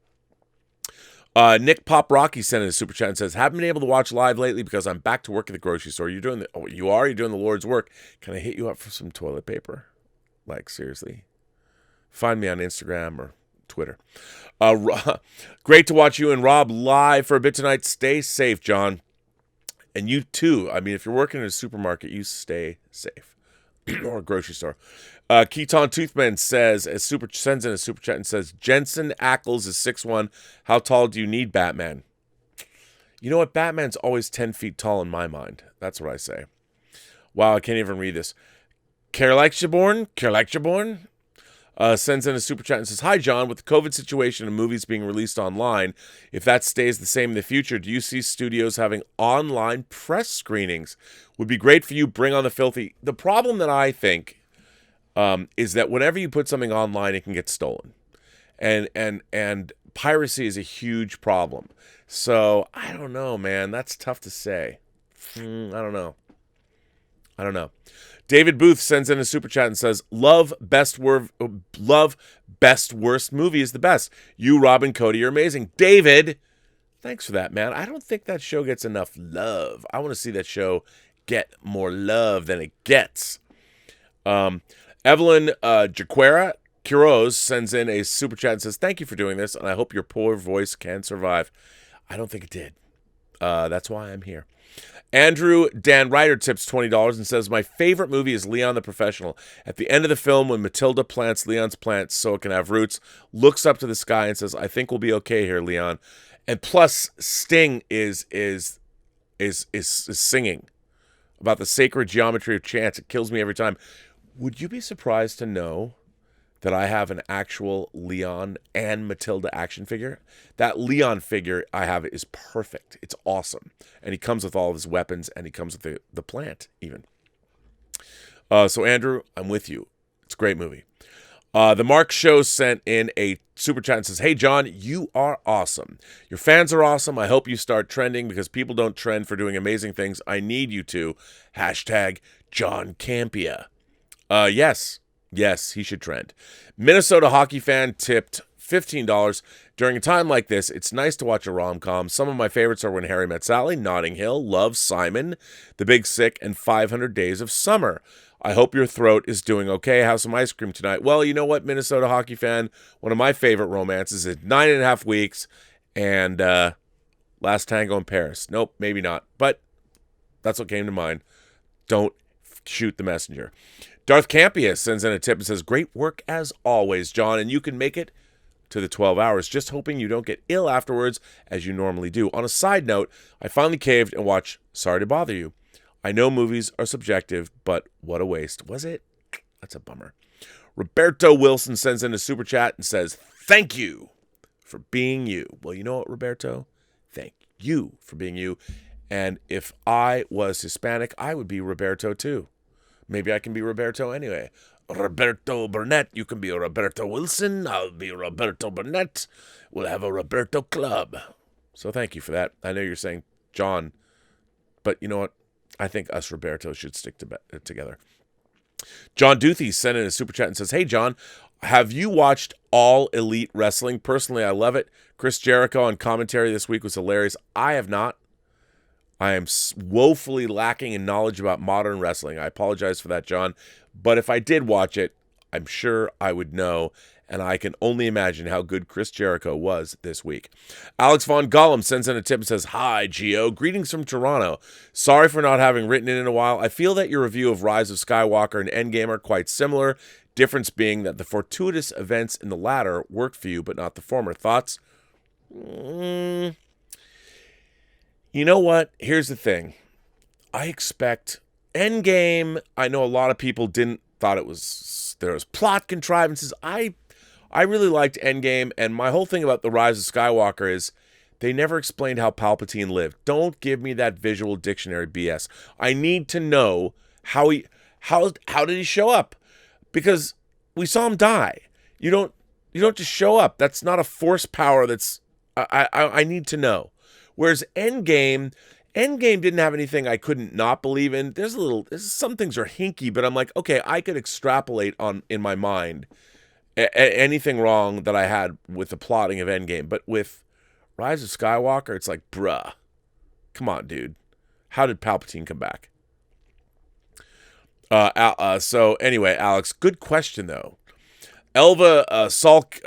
Nick Pop Rocky sent in a super chat and says, haven't been able to watch live lately because I'm back to work at the grocery store. You're doing you're doing the Lord's work. Can I hit you up for some toilet paper? Like, seriously. Find me on Instagram or Twitter. Great to watch you and Rob live for a bit tonight. Stay safe, John. And you too. I mean, if you're working in a supermarket, you stay safe. Or a grocery store. Keaton Toothman sends in a super chat and says, Jensen Ackles is 6'1". How tall do you need, Batman? You know what? Batman's always 10 feet tall in my mind. That's what I say. Wow, I can't even read this. Kerlexjaborn sends in a super chat and says, hi, John. With the COVID situation and movies being released online, if that stays the same in the future, do you see studios having online press screenings? Would be great for you. Bring on the filthy. The problem that I think is that whenever you put something online, it can get stolen. and piracy is a huge problem. So I don't know, man. That's tough to say. I don't know. David Booth sends in a super chat and says, love best worst movie is the best. You, Rob, and Cody are amazing. David, thanks for that, man. I don't think that show gets enough love. I want to see that show get more love than it gets. Evelyn Jaquera Quiroz sends in a super chat and says, thank you for doing this, and I hope your poor voice can survive. I don't think it did. That's why I'm here. Andrew Dan Ryder tips $20 and says, my favorite movie is Leon the Professional. At the end of the film, when Matilda plants Leon's plant so it can have roots, looks up to the sky and says, I think we'll be okay here, Leon. And plus, Sting is singing about the sacred geometry of chance. It kills me every time. Would you be surprised to know that I have an actual Leon and Matilda action figure? That Leon figure I have is perfect. It's awesome. And he comes with all of his weapons, and he comes with the plant, even. So, Andrew, I'm with you. It's a great movie. The Mark Show sent in a super chat and says, hey, John, you are awesome. Your fans are awesome. I hope you start trending because people don't trend for doing amazing things. I need you to. Hashtag John Campea. Yes, he should trend. Minnesota hockey fan tipped $15. During a time like this, it's nice to watch a rom-com. Some of my favorites are When Harry Met Sally, Notting Hill, Love, Simon, The Big Sick, and 500 Days of Summer. I hope your throat is doing okay. Have some ice cream tonight. Well, you know what, Minnesota hockey fan? One of my favorite romances is 9.5 Weeks and Last Tango in Paris. Nope, maybe not. But that's what came to mind. Don't shoot the messenger. Darth Campea sends in a tip and says, great work as always, John, and you can make it to the 12 hours. Just hoping you don't get ill afterwards as you normally do. On a side note, I finally caved and watched Sorry to Bother You. I know movies are subjective, but what a waste. Was it? That's a bummer. Roberto Wilson sends in a super chat and says, thank you for being you. Well, you know what, Roberto? Thank you for being you. And if I was Hispanic, I would be Roberto too. Maybe I can be Roberto anyway. Roberto Burnett, you can be Roberto Wilson. I'll be Roberto Burnett. We'll have a Roberto club. So thank you for that. I know you're saying John, but you know what? I think us Robertos should stick together. John Duthie sent in a super chat and says, hey, John, have you watched All Elite Wrestling? Personally, I love it. Chris Jericho on commentary this week was hilarious. I have not. I am woefully lacking in knowledge about modern wrestling. I apologize for that, John. But if I did watch it, I'm sure I would know. And I can only imagine how good Chris Jericho was this week. Alex Von Gollum sends in a tip and says, hi, Gio. Greetings from Toronto. Sorry for not having written in a while. I feel that your review of Rise of Skywalker and Endgame are quite similar. Difference being that the fortuitous events in the latter worked for you, but not the former. Thoughts? You know what? Here's the thing. I expect Endgame. I know a lot of people thought there was plot contrivances. I really liked Endgame, and my whole thing about The Rise of Skywalker is they never explained how Palpatine lived. Don't give me that visual dictionary BS. I need to know how did he show up? Because we saw him die. You don't just show up. That's not a force power. I need to know. Whereas Endgame didn't have anything I couldn't not believe in. Some things are hinky, but I'm like, okay, I could extrapolate in my mind anything wrong that I had with the plotting of Endgame. But with Rise of Skywalker, it's like, bruh, come on, dude. How did Palpatine come back? So anyway, Alex, good question though. Elva Salkeld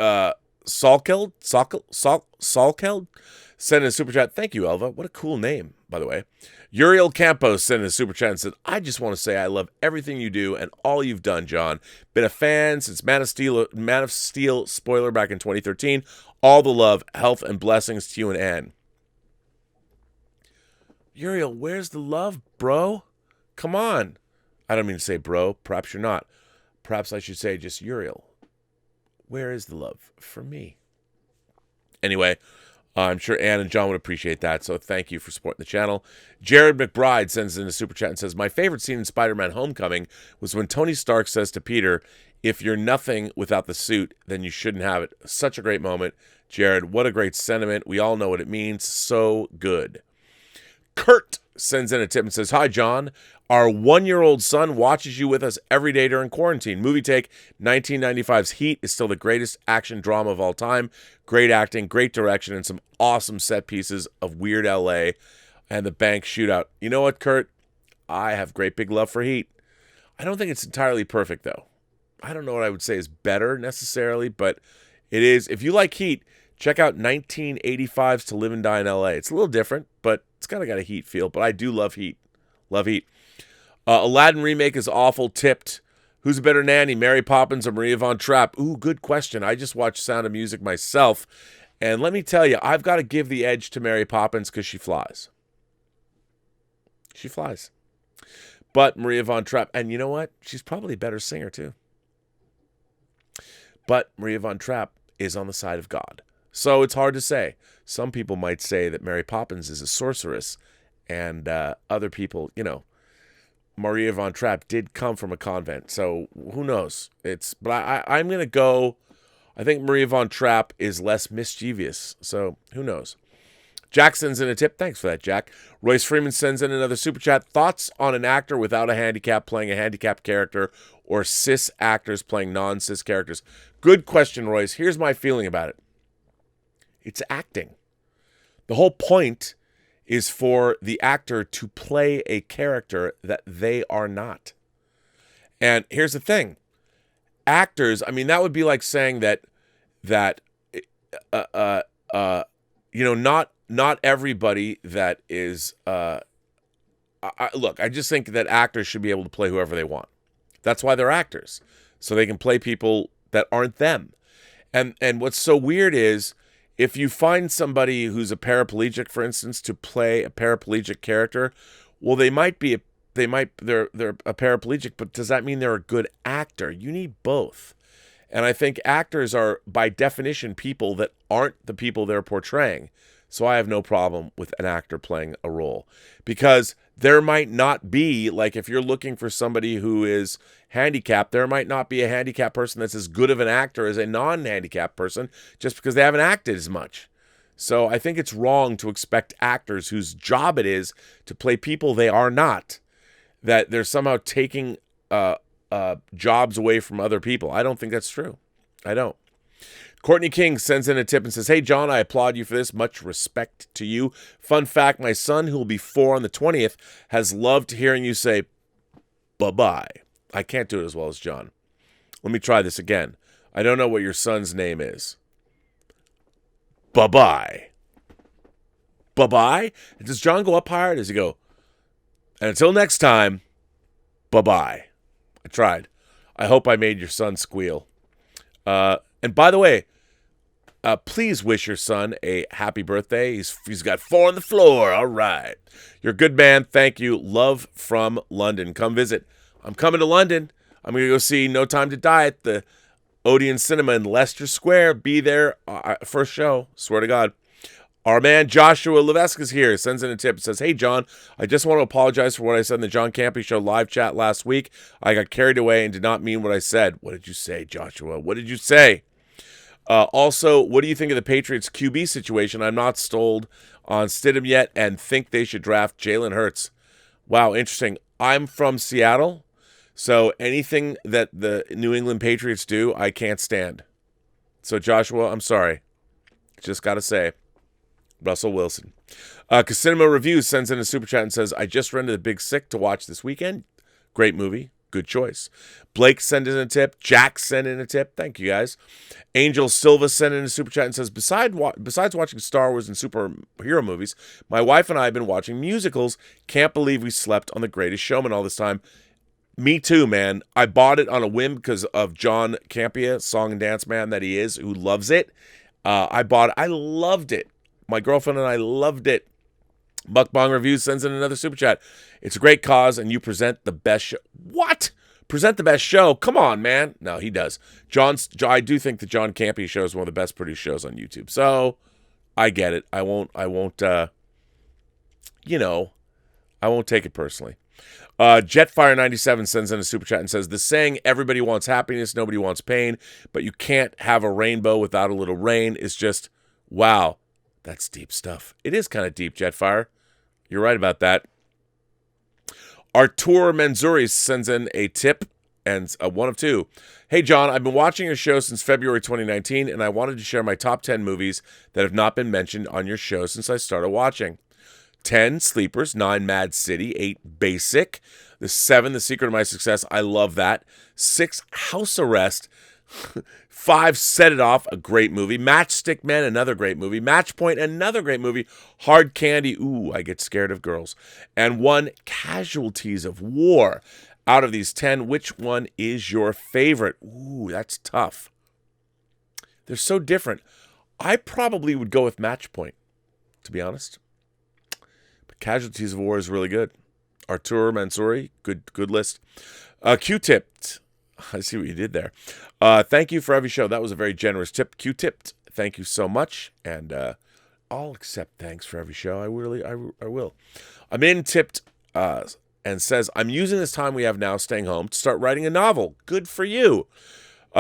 sent in a super chat. Thank you, Elva. What a cool name, by the way. Uriel Campos sent in a super chat and said, I just want to say I love everything you do and all you've done, John. Been a fan since Man of Steel spoiler back in 2013. All the love, health, and blessings to you and Anne. Uriel, where's the love, bro? Come on. I don't mean to say bro. Perhaps you're not. Perhaps I should say just Uriel. Where is the love for me? Anyway, I'm sure Ann and John would appreciate that, so thank you for supporting the channel. Jared McBride sends in a super chat and says, my favorite scene in Spider-Man Homecoming was when Tony Stark says to Peter, if you're nothing without the suit, then you shouldn't have it. Such a great moment. Jared, what a great sentiment. We all know what it means. So good. Kurt sends in a tip and says, "Hi, John. Our 1-year-old son watches you with us every day during quarantine. Movie take, 1995's Heat is still the greatest action drama of all time. Great acting, great direction, and some awesome set pieces of weird LA and the bank shootout." You know what, Kurt? I have great big love for Heat. I don't think it's entirely perfect, though. I don't know what I would say is better necessarily, but it is. If you like Heat, check out 1985's To Live and Die in LA. It's a little different, but it's kind of got a Heat feel. But I do love Heat. Love Heat. Aladdin remake is awful. Tipped. Who's a better nanny, Mary Poppins or Maria von Trapp? Ooh, good question. I just watched Sound of Music myself. And let me tell you, I've got to give the edge to Mary Poppins because she flies. She flies. But Maria von Trapp, and you know what? She's probably a better singer too. But Maria von Trapp is on the side of God. So it's hard to say. Some people might say that Mary Poppins is a sorceress, and other people, Maria von Trapp did come from a convent. So who knows? But I'm going to go, I think Maria von Trapp is less mischievous. So who knows? Jack sends in a tip. Thanks for that, Jack. Royce Freeman sends in another super chat. Thoughts on an actor without a handicap playing a handicapped character or cis actors playing non-cis characters? Good question, Royce. Here's my feeling about it. It's acting. The whole point is for the actor to play a character that they are not. And here's the thing. Actors, that would be like saying that not everybody that is look, I just think that actors should be able to play whoever they want. That's why they're actors. So they can play people that aren't them. And what's so weird is if you find somebody who's a paraplegic, for instance, to play a paraplegic character, well, they're a paraplegic, but does that mean they're a good actor? You need both. And I think actors are, by definition, people that aren't the people they're portraying. So I have no problem with an actor playing a role, because there might not be, like if you're looking for somebody who is handicapped, there might not be a handicapped person that's as good of an actor as a non-handicapped person just because they haven't acted as much. So I think it's wrong to expect actors whose job it is to play people they are not, that they're somehow taking jobs away from other people. I don't think that's true. I don't. Courtney King sends in a tip and says, "Hey, John, I applaud you for this. Much respect to you. Fun fact, my son, who will be 4 on the 20th, has loved hearing you say, bye-bye." I can't do it as well as John. Let me try this again. I don't know what your son's name is. Bye-bye. Bye-bye? Does John go up higher? Does he go, and until next time, bye-bye? I tried. I hope I made your son squeal. And by the way, please wish your son a happy birthday. He's got 4 on the floor. All right. You're a good man. Thank you. Love from London. Come visit. I'm coming to London. I'm going to go see No Time to Die at the Odeon Cinema in Leicester Square. Be there. First show. Swear to God. Our man Joshua Levesque is here. Sends in a tip. Says, "Hey, John, I just want to apologize for what I said in the John Campea Show live chat last week. I got carried away and did not mean what I said." What did you say, Joshua? What did you say? Also, what do you think of the Patriots QB situation? I'm not sold on Stidham yet and think they should draft Jalen Hurts. Wow, interesting. I'm from Seattle, so anything that the New England Patriots do, I can't stand. So, Joshua, I'm sorry. Just got to say. Russell Wilson. Casinema Reviews sends in a super chat and says, "I just rented The Big Sick to watch this weekend. Great movie. Good choice." Blake sent in a tip. Jack sent in a tip. Thank you, guys. Angel Silva sent in a super chat and says, besides watching Star Wars and superhero movies, my wife and I have been watching musicals. Can't believe we slept on The Greatest Showman all this time. Me too, man. I bought it on a whim because of John Campea, song and dance man that he is, who loves it. I bought it. I loved it. My girlfriend and I loved it. Buckbong Reviews sends in another super chat. "It's a great cause, and you present the best show." What? Present the best show? Come on, man. No, he does. I do think the John Campea Show is one of the best produced shows on YouTube. So I get it. I won't take it personally. Jetfire97 sends in a super chat and says, the saying, everybody wants happiness, nobody wants pain, but you can't have a rainbow without a little rain is just, wow, that's deep stuff. It is kind of deep, Jetfire. You're right about that. Artur Manzuri sends in a tip and one of two. Hey, John, I've been watching your show since February 2019, and I wanted to share my top 10 movies that have not been mentioned on your show since I started watching. 10, Sleepers. 9, Mad City. 8, Basic. 7, The Secret of My Success. I love that. 6, House Arrest. 5, Set It Off, a great movie. Matchstick Men, another great movie. Match Point, another great movie. Hard Candy, ooh, I get scared of girls. And 1, Casualties of War. Out of these 10, which one is your favorite? Ooh, that's tough. They're so different. I probably would go with Match Point, to be honest. But Casualties of War is really good. Artur Mansouri, good list. Q-Tipped. I see what you did there. Thank you for every show. That was a very generous tip. Q-Tipped. Thank you so much. And I'll accept thanks for every show. I will. I'm in tipped and says, I'm using this time we have now staying home to start writing a novel. Good for you.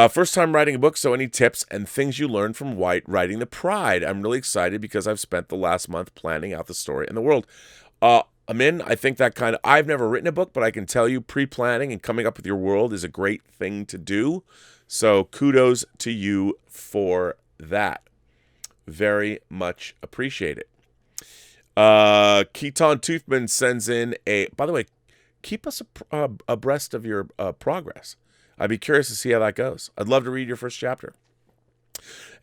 First time writing a book, so any tips and things you learned from writing The Pride? I'm really excited because I've spent the last month planning out the story and the world. I think that I've never written a book, but I can tell you pre-planning and coming up with your world is a great thing to do. So kudos to you for that. Very much appreciate it. Keaton Toothman sends in by the way, keep us abreast of your progress. I'd be curious to see how that goes. I'd love to read your first chapter.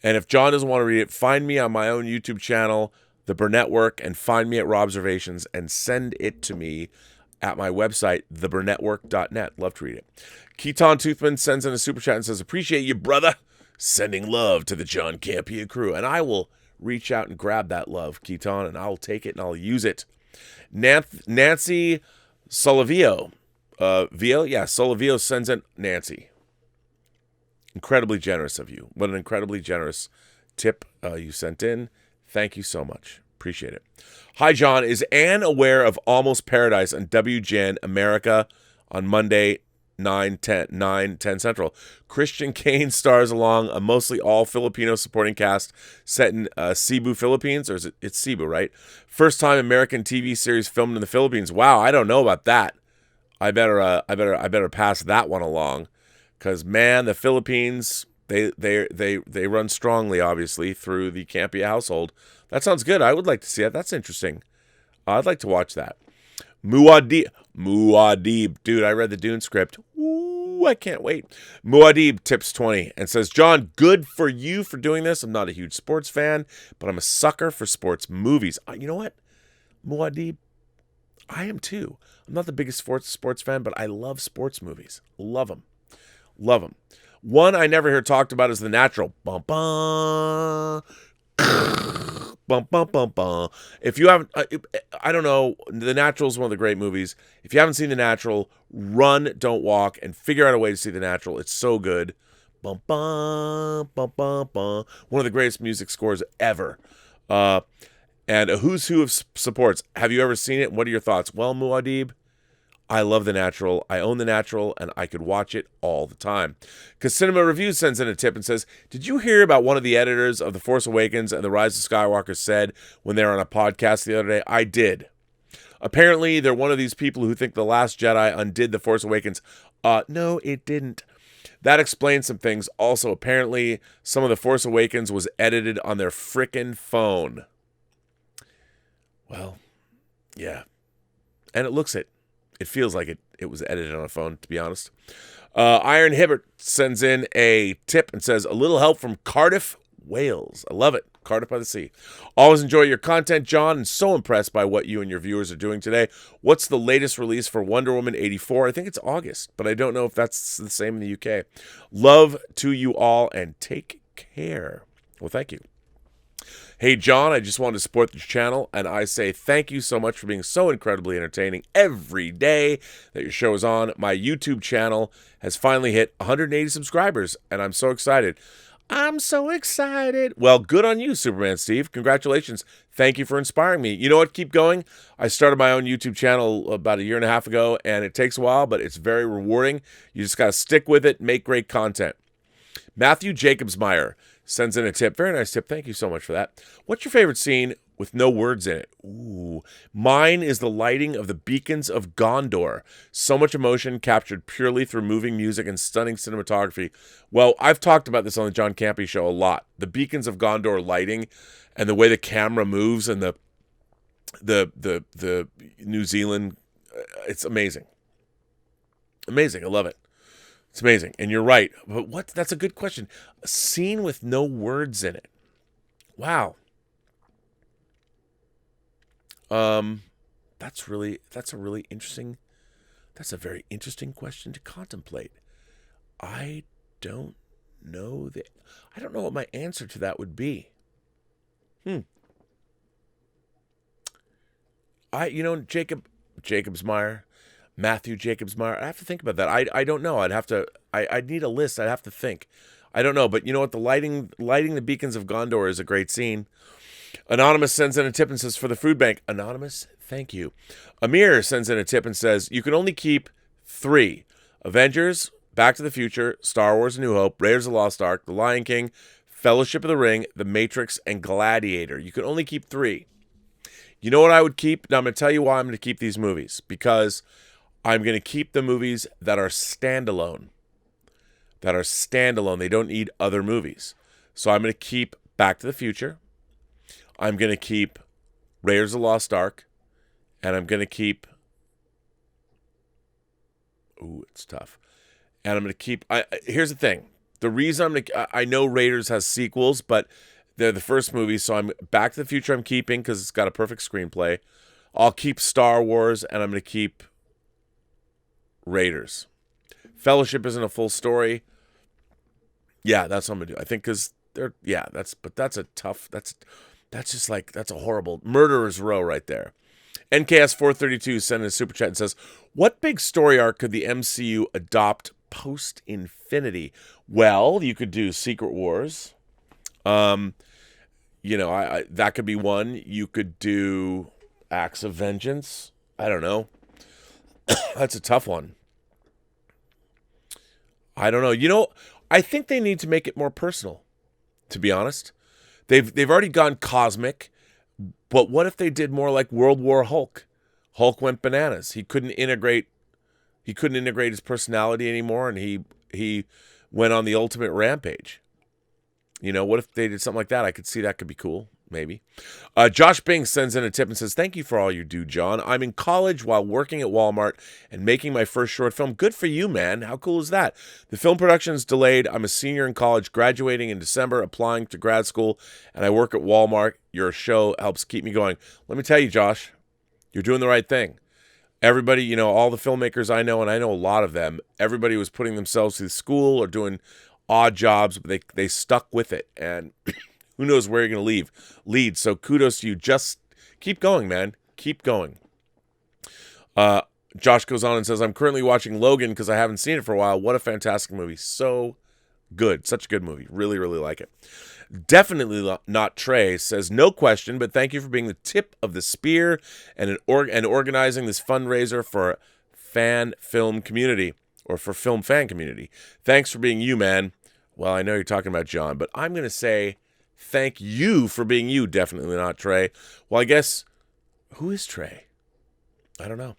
And if John doesn't want to read it, find me on my own YouTube channel, The Burnett Work, and find me at Robservations and send it to me at my website, theburnettwork.net. Love to read it. Keaton Toothman sends in a super chat and says, appreciate you, brother. Sending love to the John Campea crew. And I will reach out and grab that love, Keaton, and I'll take it and I'll use it. Nancy Solavio. Solavio sends in Nancy. Incredibly generous of you. What an incredibly generous tip you sent in. Thank you so much. Appreciate it. Hi, John. Is Anne aware of Almost Paradise on WGN America on Monday, 9/10 Central? Christian Kane stars along a mostly all Filipino supporting cast set in Cebu, Philippines. Or is it's Cebu, right? First time American TV series filmed in the Philippines. Wow, I don't know about that. I better pass that one along, because man, the Philippines, they run strongly, obviously, through the Campea household. That sounds good. I would like to see it. That's interesting. I'd like to watch that. Muad'Dib. Dude, I read the Dune script. Ooh, I can't wait. Muad'Dib tips 20 and says, John, good for you for doing this. I'm not a huge sports fan, but I'm a sucker for sports movies. You know what? Muad'Dib, I am too. I'm not the biggest sports fan, but I love sports movies. Love them. Love them. One I never hear talked about is The Natural. Bum, bum. Bum, bum, bum, bum. If you haven't, I don't know, The Natural is one of the great movies. If you haven't seen The Natural, run, don't walk, and figure out a way to see The Natural. It's so good. Bum, bum, bum, bum, bum. One of the greatest music scores ever. And a who's who of supports. Have you ever seen it? What are your thoughts? Well, Muad'Dib, I love The Natural. I own The Natural, and I could watch it all the time. Because Cinema Review sends in a tip and says, did you hear about one of the editors of The Force Awakens and The Rise of Skywalker said when they were on a podcast the other day? I did. Apparently, they're one of these people who think The Last Jedi undid The Force Awakens. No, it didn't. That explains some things. Also, apparently, some of The Force Awakens was edited on their frickin' phone. Well, yeah. And it looks it. It feels like it was edited on a phone, to be honest. Iron Hibbert sends in a tip and says, a little help from Cardiff, Wales. I love it. Cardiff by the Sea. Always enjoy your content, John, and so impressed by what you and your viewers are doing today. What's the latest release for Wonder Woman 84? I think it's August, but I don't know if that's the same in the UK. Love to you all, and take care. Well, thank you. Hey, John, I just wanted to support this channel, and I say thank you so much for being so incredibly entertaining every day that your show is on. My YouTube channel has finally hit 180 subscribers, and I'm so excited. I'm so excited. Well, good on you, Superman Steve. Congratulations. Thank you for inspiring me. You know what? Keep going. I started my own YouTube channel about a year and a half ago, and it takes a while, but it's very rewarding. You just got to stick with it, make great content. Matthew Jacobsmeyer sends in a tip. Very nice tip. Thank you so much for that. What's your favorite scene with no words in it? Ooh. Mine is the lighting of the beacons of Gondor. So much emotion captured purely through moving music and stunning cinematography. Well, I've talked about this on the John Campea Show a lot. The beacons of Gondor lighting and the way the camera moves and the New Zealand, it's amazing. Amazing. I love it. It's amazing. And you're right. But that's a good question. A scene with no words in it. Wow. That's a very interesting question to contemplate. I don't know what my answer to that would be. Matthew Jacobsmeyer. I have to think about that. I don't know. I'd need a list. I'd have to think. I don't know, but you know what? The lighting the beacons of Gondor is a great scene. Anonymous sends in a tip and says, for the food bank. Anonymous, thank you. Amir sends in a tip and says, you can only keep 3. Avengers, Back to the Future, Star Wars A New Hope, Raiders of the Lost Ark, The Lion King, Fellowship of the Ring, The Matrix, and Gladiator. You can only keep 3. You know what I would keep? Now I'm going to tell you why I'm going to keep these movies. Because I'm going to keep the movies that are standalone. They don't need other movies. So I'm going to keep Back to the Future. I'm going to keep Raiders of the Lost Ark. And I'm going to keep... Ooh, it's tough. And I'm going to keep... Here's the thing. The reason I know Raiders has sequels, but they're the first movie, so I'm Back to the Future I'm keeping because it's got a perfect screenplay. I'll keep Star Wars, and I'm going to keep Raiders. Fellowship isn't a full story. Yeah, that's what I'm going to do. I think because they're... Yeah, that's a tough... That's a horrible... Murderer's Row right there. NKS432 sent in a super chat and says, what big story arc could the MCU adopt post-Infinity? Well, you could do Secret Wars. That could be one. You could do Acts of Vengeance. I don't know. That's a tough one. I don't know. I think they need to make it more personal, to be honest. They've already gone cosmic, but what if they did more like World War Hulk? Hulk went bananas. He couldn't integrate his personality anymore, and he went on the ultimate rampage. What if they did something like that? I could see that could be cool, maybe. Josh Bing sends in a tip and says, thank you for all you do, John. I'm in college while working at Walmart and making my first short film. Good for you, man. How cool is that? The film production is delayed. I'm a senior in college, graduating in December, applying to grad school, and I work at Walmart. Your show helps keep me going. Let me tell you, Josh, you're doing the right thing. Everybody, all the filmmakers I know, and I know a lot of them, everybody was putting themselves through school or doing odd jobs, but they stuck with it. And who knows where you're going to lead. So kudos to you. Just keep going, man. Keep going. Josh goes on and says, I'm currently watching Logan because I haven't seen it for a while. What a fantastic movie. So good. Such a good movie. Really, really like it. Definitely not Trey says, no question, but thank you for being the tip of the spear and organizing this fundraiser for fan film community, or for film fan community. Thanks for being you, man. Well, I know you're talking about John, but I'm going to say thank you for being you. Definitely not Trey. Well, I guess, who is Trey? I don't know.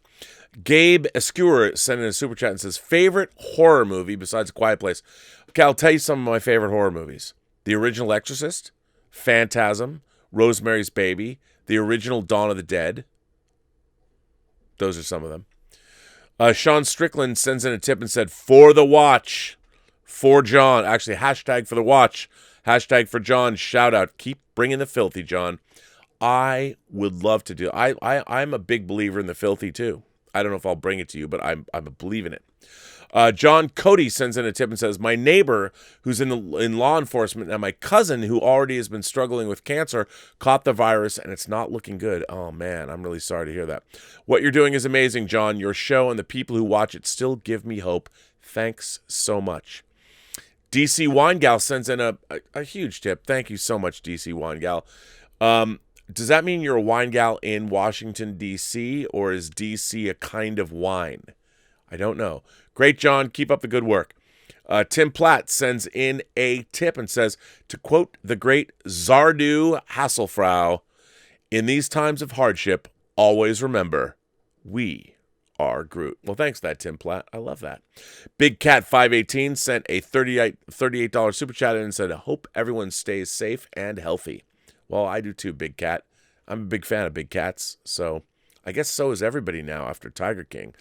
Gabe Escure sent in a super chat and says, favorite horror movie besides A Quiet Place. Okay, I'll tell you some of my favorite horror movies. The original Exorcist, Phantasm, Rosemary's Baby, the original Dawn of the Dead. Those are some of them. Sean Strickland sends in a tip and said, for the watch, for John. Actually, hashtag for the watch, hashtag for John. Shout out. Keep bringing the filthy, John. I would love to do. I'm a big believer in the filthy too. I don't know if I'll bring it to you, but I'm a believe in it. John Cody sends in a tip and says, my neighbor who's in law enforcement and my cousin who already has been struggling with cancer caught the virus and it's not looking good. Oh man, I'm really sorry to hear that. What you're doing is amazing, John. Your show and the people who watch it still give me hope. Thanks so much. DC Wine Gal sends in a huge tip. Thank you so much, DC Wine Gal. Does that mean you're a wine gal in Washington, D.C., or is D.C. a kind of wine? I don't know. Great, John. Keep up the good work. Tim Platt sends in a tip and says, to quote the great Zardu Hasselfrau, in these times of hardship, always remember, we are Groot. Well, thanks for that, Tim Platt. I love that. Big Cat 518 sent a $38 super chat in and said, I hope everyone stays safe and healthy. Well, I do too, Big Cat. I'm a big fan of big cats, so I guess so is everybody now after Tiger King.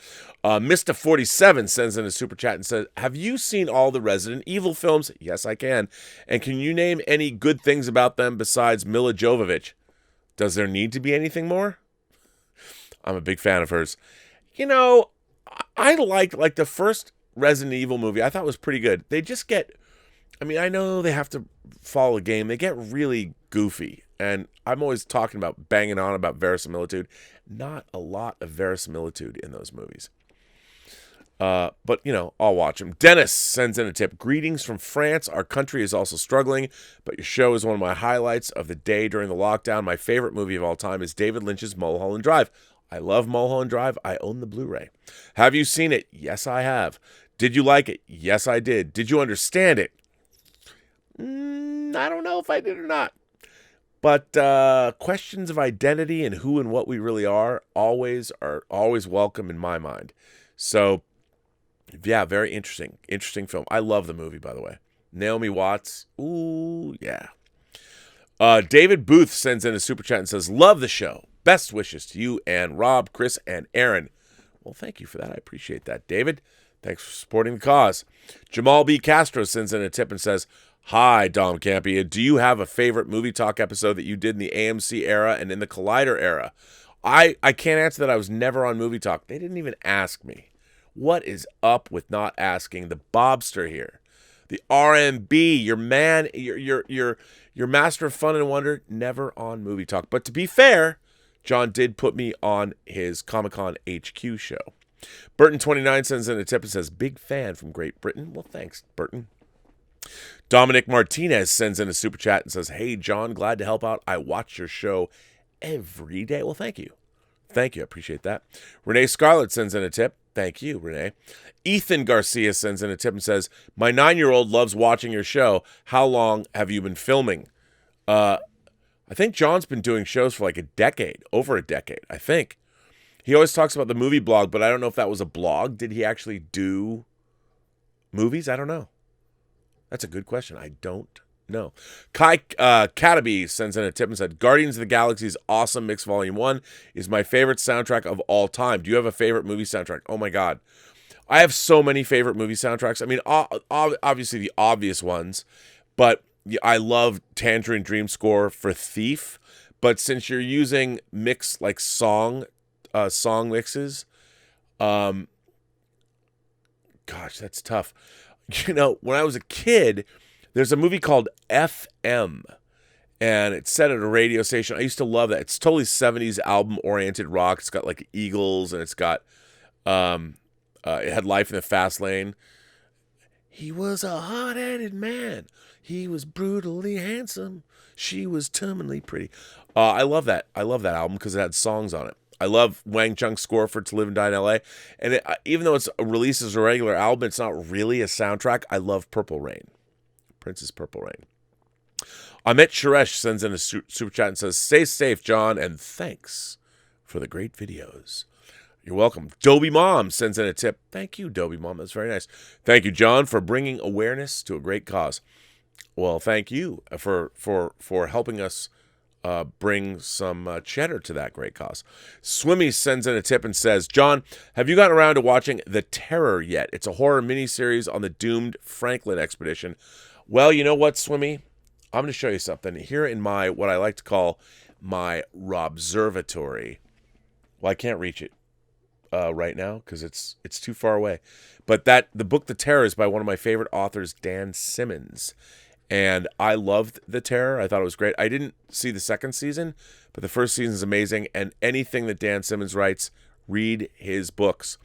Mr. 47 sends in a super chat and says, have you seen all the Resident Evil films? Yes, I can. And can you name any good things about them besides Mila Jovovich? Does there need to be anything more? I'm a big fan of hers. You know, I like the first Resident Evil movie. I thought was pretty good. They just get, I mean, I know they have to follow a game. They get really goofy. And I'm always talking about, banging on about verisimilitude. Not a lot of verisimilitude in those movies. But, you know, I'll watch them. Dennis sends in a tip. Greetings from France. Our country is also struggling, but your show is one of my highlights of the day during the lockdown. My favorite movie of all time is David Lynch's Mulholland Drive. I love Mulholland Drive. I own the Blu-ray. Have you seen it? Yes, I have. Did you like it? Yes, I did. Did you understand it? I don't know if I did or not. But questions of identity and who and what we really are always welcome in my mind. So, yeah, very interesting. Interesting film. I love the movie, by the way. Naomi Watts. Ooh, yeah. David Booth sends in a super chat and says, love the show. Best wishes to you and Rob, Chris, and Aaron. Well, thank you for that. I appreciate that, David. Thanks for supporting the cause. Jamal B. Castro sends in a tip and says, hi, Dom Campea. Do you have a favorite movie talk episode that you did in the AMC era and in the Collider era? I can't answer that. I was never on Movie Talk. They didn't even ask me. What is up with not asking the Bobster here? The RMB, your man, your master of fun and wonder, never on Movie Talk. But to be fair, John did put me on his Comic-Con HQ show. Burton29 sends in a tip and says, big fan from Great Britain. Well, thanks, Burton. Dominic Martinez sends in a super chat and says, hey, John, glad to help out. I watch your show every day. Well, thank you. Thank you. I appreciate that. Renee Scarlett sends in a tip. Thank you, Renee. Ethan Garcia sends in a tip and says, my 9-year-old loves watching your show. How long have you been filming? I think John's been doing shows for like a decade, over a decade, I think. He always talks about the movie blog, but I don't know if that was a blog. Did he actually do movies? I don't know. That's a good question. I don't know. Kai Cataby sends in a tip and said, Guardians of the Galaxy's Awesome Mix Volume 1 is my favorite soundtrack of all time. Do you have a favorite movie soundtrack? Oh, my God. I have so many favorite movie soundtracks. I mean, obviously the obvious ones, but I love Tangerine Dream score for Thief. But since you're using mix like song mixes, gosh, that's tough. You know, when I was a kid, there's a movie called FM, and it's set at a radio station. I used to love that. It's totally 70s album-oriented rock. It's got like Eagles, and it's got, it had Life in the Fast Lane. He was a hot-headed man. He was brutally handsome. She was terminally pretty. I love that. I love that album because it had songs on it. I love Wang Chung's score for To Live and Die in L.A. And even though it's released as a regular album, it's not really a soundtrack. I love Purple Rain. Prince's Purple Rain. Amit Suresh sends in a super chat and says, stay safe, John, and thanks for the great videos. You're welcome. Dobie Mom sends in a tip. Thank you, Dobie Mom. That's very nice. Thank you, John, for bringing awareness to a great cause. Well, thank you for helping us bring some cheddar to that great cause. Swimmy sends in a tip and says, John, have you gotten around to watching The Terror yet? It's a horror miniseries on the doomed Franklin expedition. Well, you know what, Swimmy? I'm going to show you something. Here in my, what I like to call my Robservatory. Well, I can't reach it right now because it's too far away. But the book The Terror is by one of my favorite authors, Dan Simmons. And I loved The Terror. I thought it was great. I didn't see the second season, but the first season is amazing. And anything that Dan Simmons writes, read his books.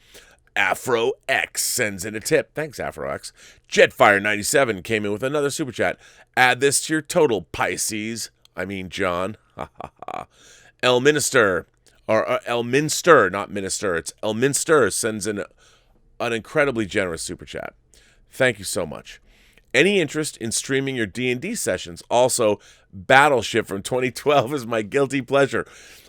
Afro X sends in a tip. Thanks, Afro X. Jetfire97 came in with another super chat. Add this to your total, Pisces. I mean, John. Elminster, not minister. It's Elminster sends in an incredibly generous super chat. Thank you so much. Any interest in streaming your D&D sessions? Also, Battleship from 2012 is my guilty pleasure.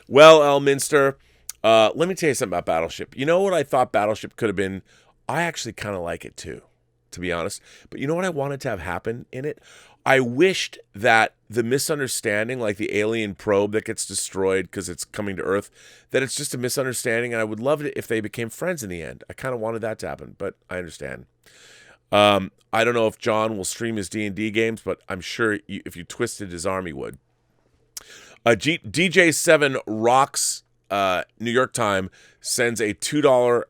Well, Elminster, let me tell you something about Battleship. You know what I thought Battleship could have been? I actually kind of like it too, to be honest. But you know what I wanted to have happen in it? I wished that the misunderstanding, like the alien probe that gets destroyed because it's coming to Earth, that it's just a misunderstanding, and I would love it if they became friends in the end. I kind of wanted that to happen, but I understand. I don't know if John will stream his D&D games, but I'm sure if you twisted his arm, he would. DJ7 Rocks New York Time sends a $2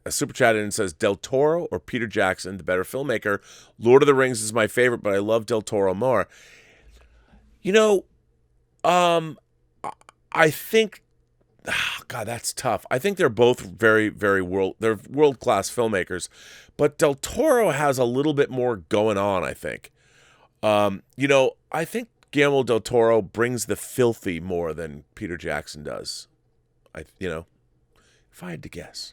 super chat in and says, Del Toro or Peter Jackson, the better filmmaker? Lord of the Rings is my favorite, but I love Del Toro more. You know, I think, God, that's tough. I think they're both very, very world-class filmmakers, but Del Toro has a little bit more going on, I think. You know, I think Guillermo del Toro brings the filthy more than Peter Jackson does. If I had to guess.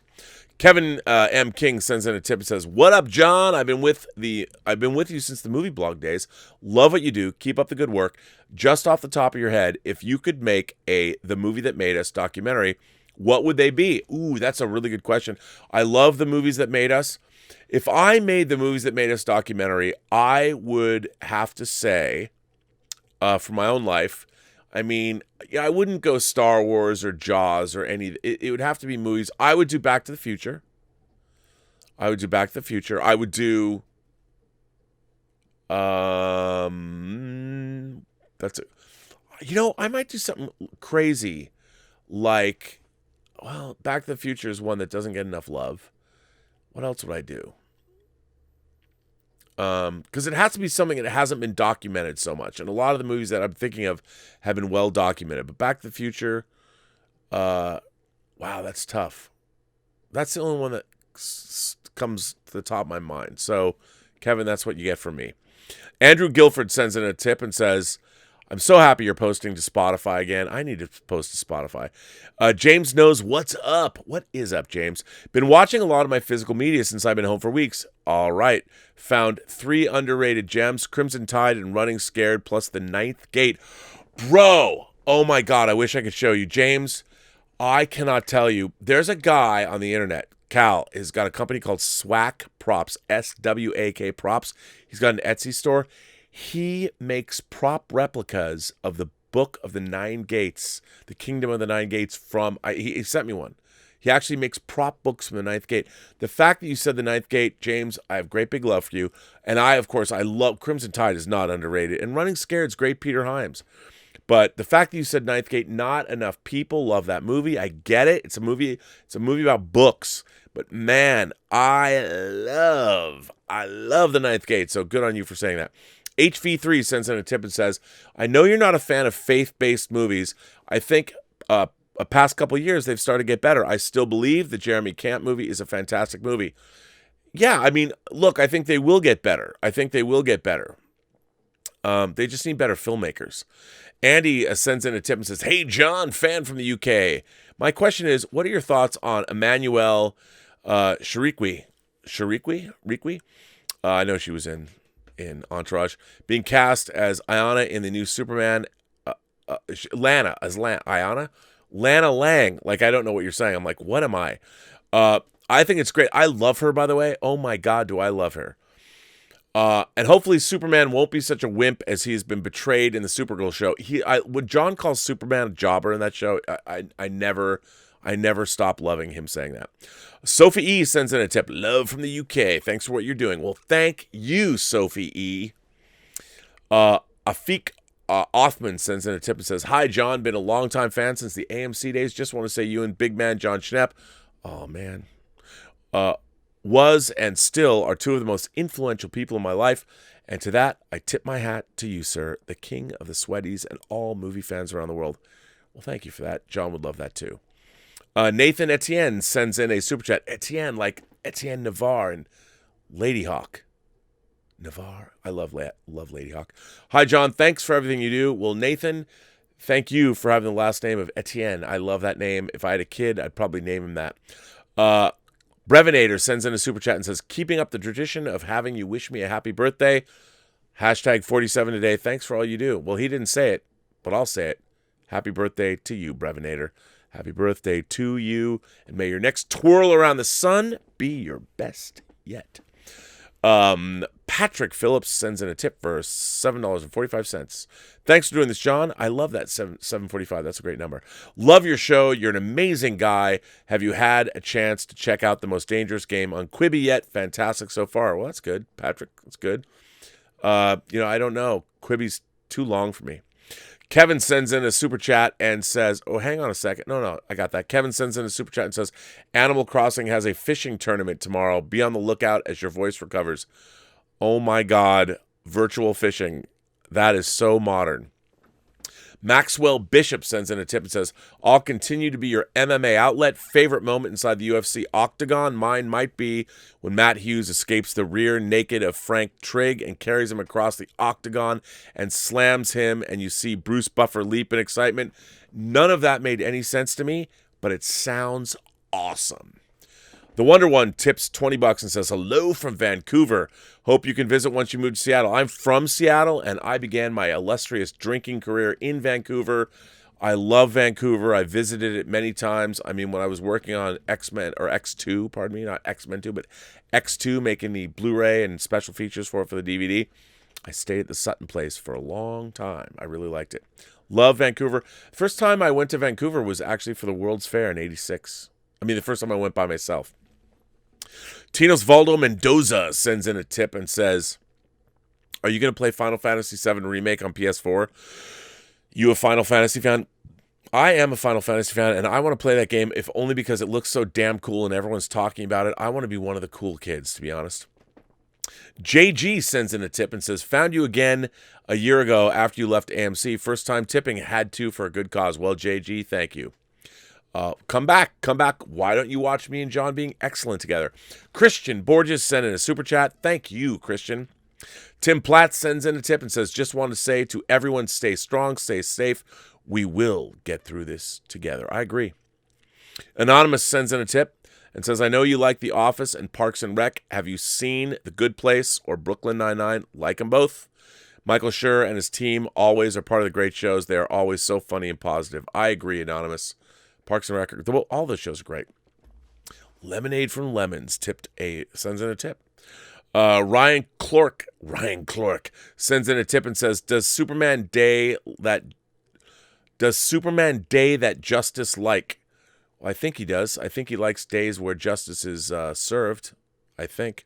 Kevin M. King sends in a tip and says, "What up, John? I've been with you since the movie blog days. Love what you do. Keep up the good work. Just off the top of your head, if you could make The Movie That Made Us documentary, what would they be?" Ooh, that's a really good question. I love the movies that made us. If I made The Movies That Made Us documentary, I would have to say, for my own life, I mean, I wouldn't go Star Wars or Jaws or any. It would have to be movies. I would do Back to the Future. I would do. That's it. You know, I might do something crazy, like, well, Back to the Future is one that doesn't get enough love. What else would I do? Because it has to be something that hasn't been documented so much. And a lot of the movies that I'm thinking of have been well documented. But Back to the Future, wow, that's tough. That's the only one that comes to the top of my mind. So, Kevin, that's what you get from me. Andrew Guilford sends in a tip and says, "I'm so happy you're posting to Spotify again. I need to post to Spotify." James knows what's up. What is up, James? Been watching a lot of my physical media since I've been home for weeks. All right. Found 3 underrated gems, Crimson Tide and Running Scared, plus The Ninth Gate. Bro, oh my God, I wish I could show you. James, I cannot tell you. There's a guy on the internet, Cal, has got a company called Swak Props, SWAK Props. He's got an Etsy store. He makes prop replicas of the Book of the Nine Gates, the Kingdom of the Nine Gates from, he sent me one. He actually makes prop books from the Ninth Gate. The fact that you said the Ninth Gate, James, I have great big love for you. And I love, Crimson Tide is not underrated. And Running Scared's great, Peter Hyams. But the fact that you said Ninth Gate, not enough people love that movie. I get it. It's a movie about books. But man, I love the Ninth Gate. So good on you for saying that. HV3 sends in a tip and says, "I know you're not a fan of faith-based movies. I think a past couple of years they've started to get better. I still believe the Jeremy Camp movie is a fantastic movie." Yeah, I mean, look, I think they will get better. They just need better filmmakers. Andy sends in a tip and says, "Hey, John, fan from the UK. My question is, what are your thoughts on Emmanuelle Chriqui? I know she was in Entourage, being cast as Ayana in the new Superman. Lana Lang. Like, I don't know what you're saying. I'm like, what am I? I think it's great. I love her, by the way. Oh my God, do I love her. And hopefully Superman won't be such a wimp as he's been betrayed in the Supergirl show. When John calls Superman a jobber in that show, I never stop loving him saying that. Sophie E sends in a tip. "Love from the UK. Thanks for what you're doing." Well, thank you, Sophie E. Afik Othman sends in a tip and says, "Hi, John. Been a long-time fan since the AMC days. Just want to say you and big man John Schnepp, oh man, was and still are 2 of the most influential people in my life. And to that, I tip my hat to you, sir, the king of the sweaties and all movie fans around the world." Well, thank you for that. John would love that too. Nathan Etienne sends in a super chat. Etienne, like Etienne Navarre and Lady Hawk. Navarre. I love Lady Hawk. Hi, John. Thanks for everything you do. Well, Nathan, thank you for having the last name of Etienne. I love that name. If I had a kid, I'd probably name him that. Brevinator sends in a super chat and says, keeping up the tradition of having you wish me a happy birthday. Hashtag 47 today. Thanks for all you do. Well, he didn't say it, but I'll say it. Happy birthday to you, Brevinator. Happy birthday to you. And may your next twirl around the sun be your best yet. Patrick Phillips sends in a tip for $7.45. Thanks for doing this, John. I love that 745. That's a great number. Love your show. You're an amazing guy. Have you had a chance to check out The Most Dangerous Game on Quibi yet? Fantastic so far. Well, that's good, Patrick. That's good. I don't know. Quibi's too long for me. Kevin sends in a super chat and says, oh, hang on a second. No, I got that. Kevin sends in a super chat and says, Animal Crossing has a fishing tournament tomorrow. Be on the lookout as your voice recovers. Oh my God, virtual fishing. That is so modern. Maxwell Bishop sends in a tip and says, I'll continue to be your MMA outlet. Favorite moment inside the UFC octagon? Mine might be when Matt Hughes escapes the rear naked of Frank Trigg and carries him across the octagon and slams him, and you see Bruce Buffer leap in excitement. None of that made any sense to me, but it sounds awesome. The Wonder One tips $20 and says, hello from Vancouver. Hope you can visit once you move to Seattle. I'm from Seattle, and I began my illustrious drinking career in Vancouver. I love Vancouver. I visited it many times. I mean, when I was working on X-Men, or X2, pardon me, not X-Men 2, but X2, making the Blu-ray and special features for the DVD, I stayed at the Sutton Place for a long time. I really liked it. Love Vancouver. First time I went to Vancouver was actually for the World's Fair in '86. I mean, the first time I went by myself. Tinos Valdo Mendoza sends in a tip and says, are you going to play Final Fantasy VII Remake on PS4? You a Final Fantasy fan? I am a Final Fantasy fan, and I want to play that game, if only because it looks so damn cool and everyone's talking about it. I want to be one of the cool kids, to be honest. JG sends in a tip and says, found you again a year ago after you left AMC. First time tipping, had to for a good cause. Well, JG, thank you. Come back. Why don't you watch me and John being excellent together? Christian Borges sent in a super chat. Thank you, Christian. Tim Platt sends in a tip and says, just want to say to everyone, stay strong, stay safe. We will get through this together. I agree. Anonymous sends in a tip and says, I know you like The Office and Parks and Rec. Have you seen The Good Place or Brooklyn Nine-Nine? Like them both. Michael Schur and his team always are part of the great shows. They are always so funny and positive. I agree, Anonymous. Parks and Rec, all those shows are great. Lemonade from Lemons sends in a tip. Ryan Clark sends in a tip and says, does Superman Day that justice like? Well, I think he does. I think he likes days where justice is served. I think.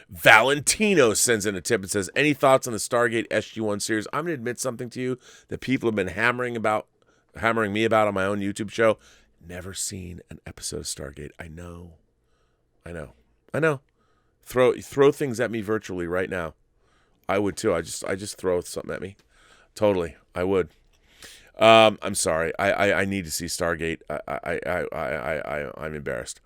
Valentino sends in a tip and says, any thoughts on the Stargate SG-1 series? I'm going to admit something to you that people have been hammering me about on my own YouTube show. Never seen an episode of Stargate. I know. Throw things at me virtually right now. I would too. I just throw something at me. Totally, I would. I'm sorry. I need to see Stargate. I'm embarrassed.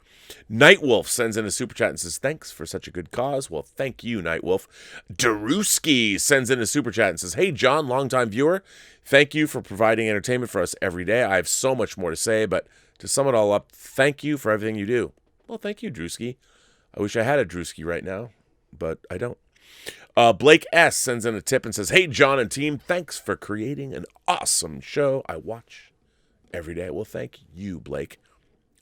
Nightwolf sends in a super chat and says, thanks for such a good cause. Well, thank you, Nightwolf. Daruski sends in a super chat and says, hey, John, longtime viewer. Thank you for providing entertainment for us every day. I have so much more to say, but to sum it all up, thank you for everything you do. Well, thank you, Drewski. I wish I had a Drewski right now, but I don't. Blake S. sends in a tip and says, hey, John and team, thanks for creating an awesome show I watch every day. Well, thank you, Blake.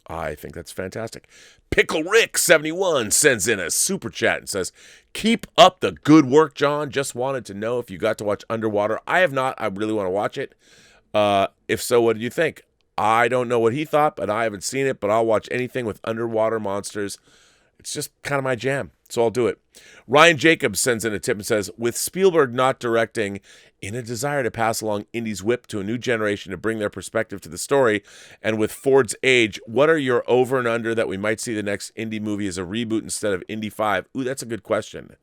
I think that's fantastic. Pickle Rick 71 sends in a super chat and says, keep up the good work, John. Just wanted to know if you got to watch Underwater. I have not. I really want to watch it. If so, what did you think? I don't know what he thought, but I haven't seen it, but I'll watch anything with underwater monsters. It's just kind of my jam, so I'll do it. Ryan Jacobs sends in a tip and says, with Spielberg not directing, in a desire to pass along Indy's whip to a new generation to bring their perspective to the story, and with Ford's age, what are your over and under that we might see the next Indy movie as a reboot instead of Indy 5? Ooh, that's a good question.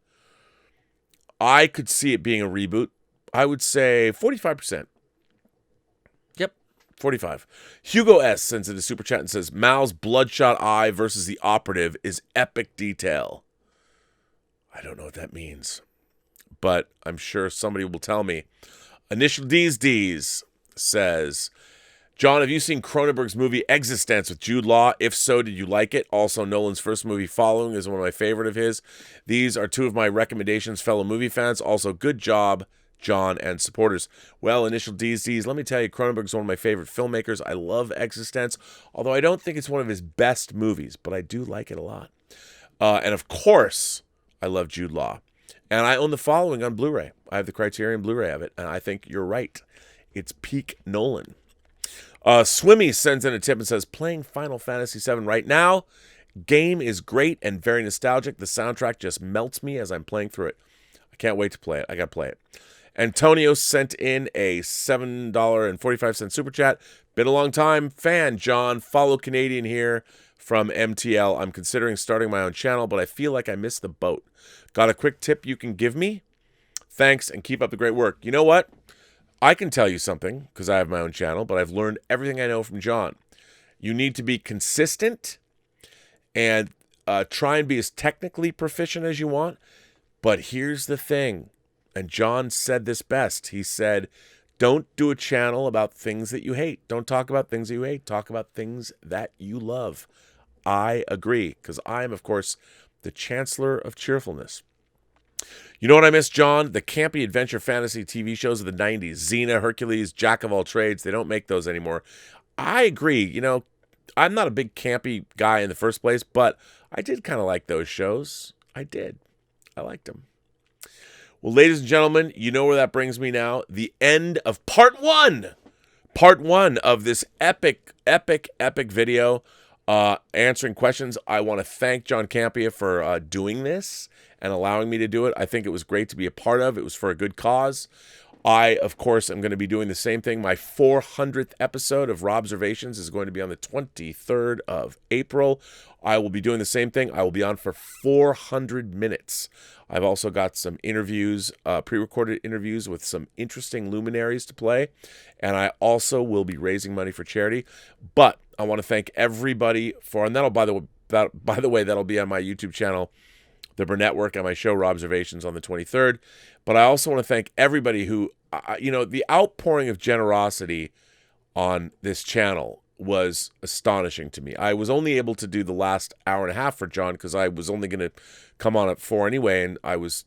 I could see it being a reboot. I would say 45%. Yep, 45. Hugo S. sends in a super chat and says, Mal's bloodshot eye versus the operative is epic detail. I don't know what that means, but I'm sure somebody will tell me. Initial D's says, John, have you seen Cronenberg's movie Existence with Jude Law? If so, did you like it? Also, Nolan's first movie, Following, is one of my favorite of his. These are two of my recommendations, fellow movie fans. Also, good job, John and supporters. Well, Initial D's, let me tell you, Cronenberg's one of my favorite filmmakers. I love Existence, although I don't think it's one of his best movies, but I do like it a lot. And of course, I love Jude Law. And I own The Following on Blu-ray. I have the Criterion Blu-ray of it, and I think you're right. It's peak Nolan. Swimmy sends in a tip and says, playing Final Fantasy VII right now. Game is great and very nostalgic. The soundtrack just melts me as I'm playing through it. I can't wait to play it. I got to play it. Antonio sent in a $7.45 super chat. Been a long time. Fan, John. Follow Canadian here from MTL. I'm considering starting my own channel, but I feel like I missed the boat. Got a quick tip you can give me? Thanks, and keep up the great work. You know what? I can tell you something, because I have my own channel, but I've learned everything I know from John. You need to be consistent and try and be as technically proficient as you want. But here's the thing, and John said this best. He said, don't do a channel about things that you hate. Don't talk about things that you hate. Talk about things that you love. I agree, because I am, of course, the Chancellor of Cheerfulness. You know what I miss, John? The campy adventure fantasy TV shows of the 90s. Xena, Hercules, Jack of all trades. They don't make those anymore. I agree. You know, I'm not a big campy guy in the first place, but I did kind of like those shows. I did. I liked them. Well, ladies and gentlemen, you know where that brings me now. The end of part one. Part one of this epic video answering questions. I want to thank John Campea for doing this and allowing me to do it. I think it was great to be a part of. It was for a good cause. I, of course, am going to be doing the same thing. My 400th episode of Robservations is going to be on the 23rd of April. I will be doing the same thing. I will be on for 400 minutes. I've also got some interviews, pre-recorded interviews with some interesting luminaries to play. And I also will be raising money for charity. But I want to thank everybody for, and that'll, by the way, that'll be on my YouTube channel, The Burnett Work, and my show Robservations on the 23rd. But I also want to thank everybody who, the outpouring of generosity on this channel was astonishing to me. I was only able to do the last hour and a half for John because I was only going to come on at 4 anyway, and I was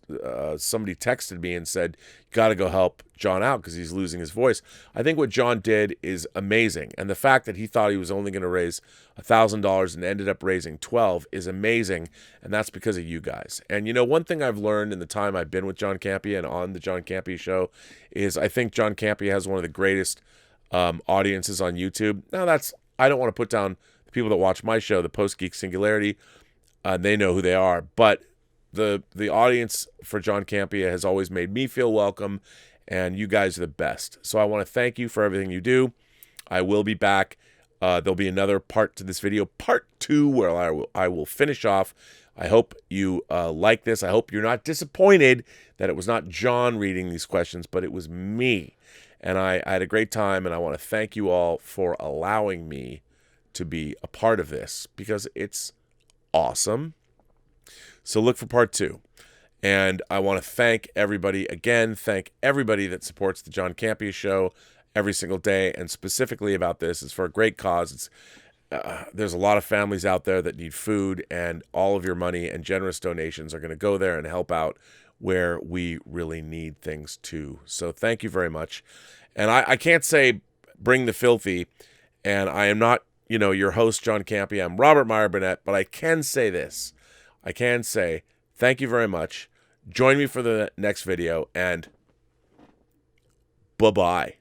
somebody texted me and said, got to go help John out because he's losing his voice. I think what John did is amazing, and the fact that he thought he was only going to raise $1,000 and ended up raising $12 is amazing, and that's because of you guys. And you know, one thing I've learned in the time I've been with John Campea and on the John Campea Show is I think John Campea has one of the greatest audiences on YouTube. Now, I don't want to put down the people that watch my show, the Post Geek Singularity. They know who they are, but the audience for John Campea has always made me feel welcome, and you guys are the best. So I want to thank you for everything you do. I will be back. There'll be another part to this video, part 2, where I will finish off. I hope you like this. I hope you're not disappointed that it was not John reading these questions, but it was me. And I had a great time, and I want to thank you all for allowing me to be a part of this because it's awesome. So look for part 2. And I want to thank everybody again. Thank everybody that supports the John Campea Show every single day. And specifically about this, it's for a great cause. There's a lot of families out there that need food, and all of your money and generous donations are going to go there and help out where we really need things too. So thank you very much. And I can't say bring the filthy, and I am not, your host, John Campea. I'm Robert Meyer Burnett, but I can say this. I can say thank you very much. Join me for the next video, and bye-bye.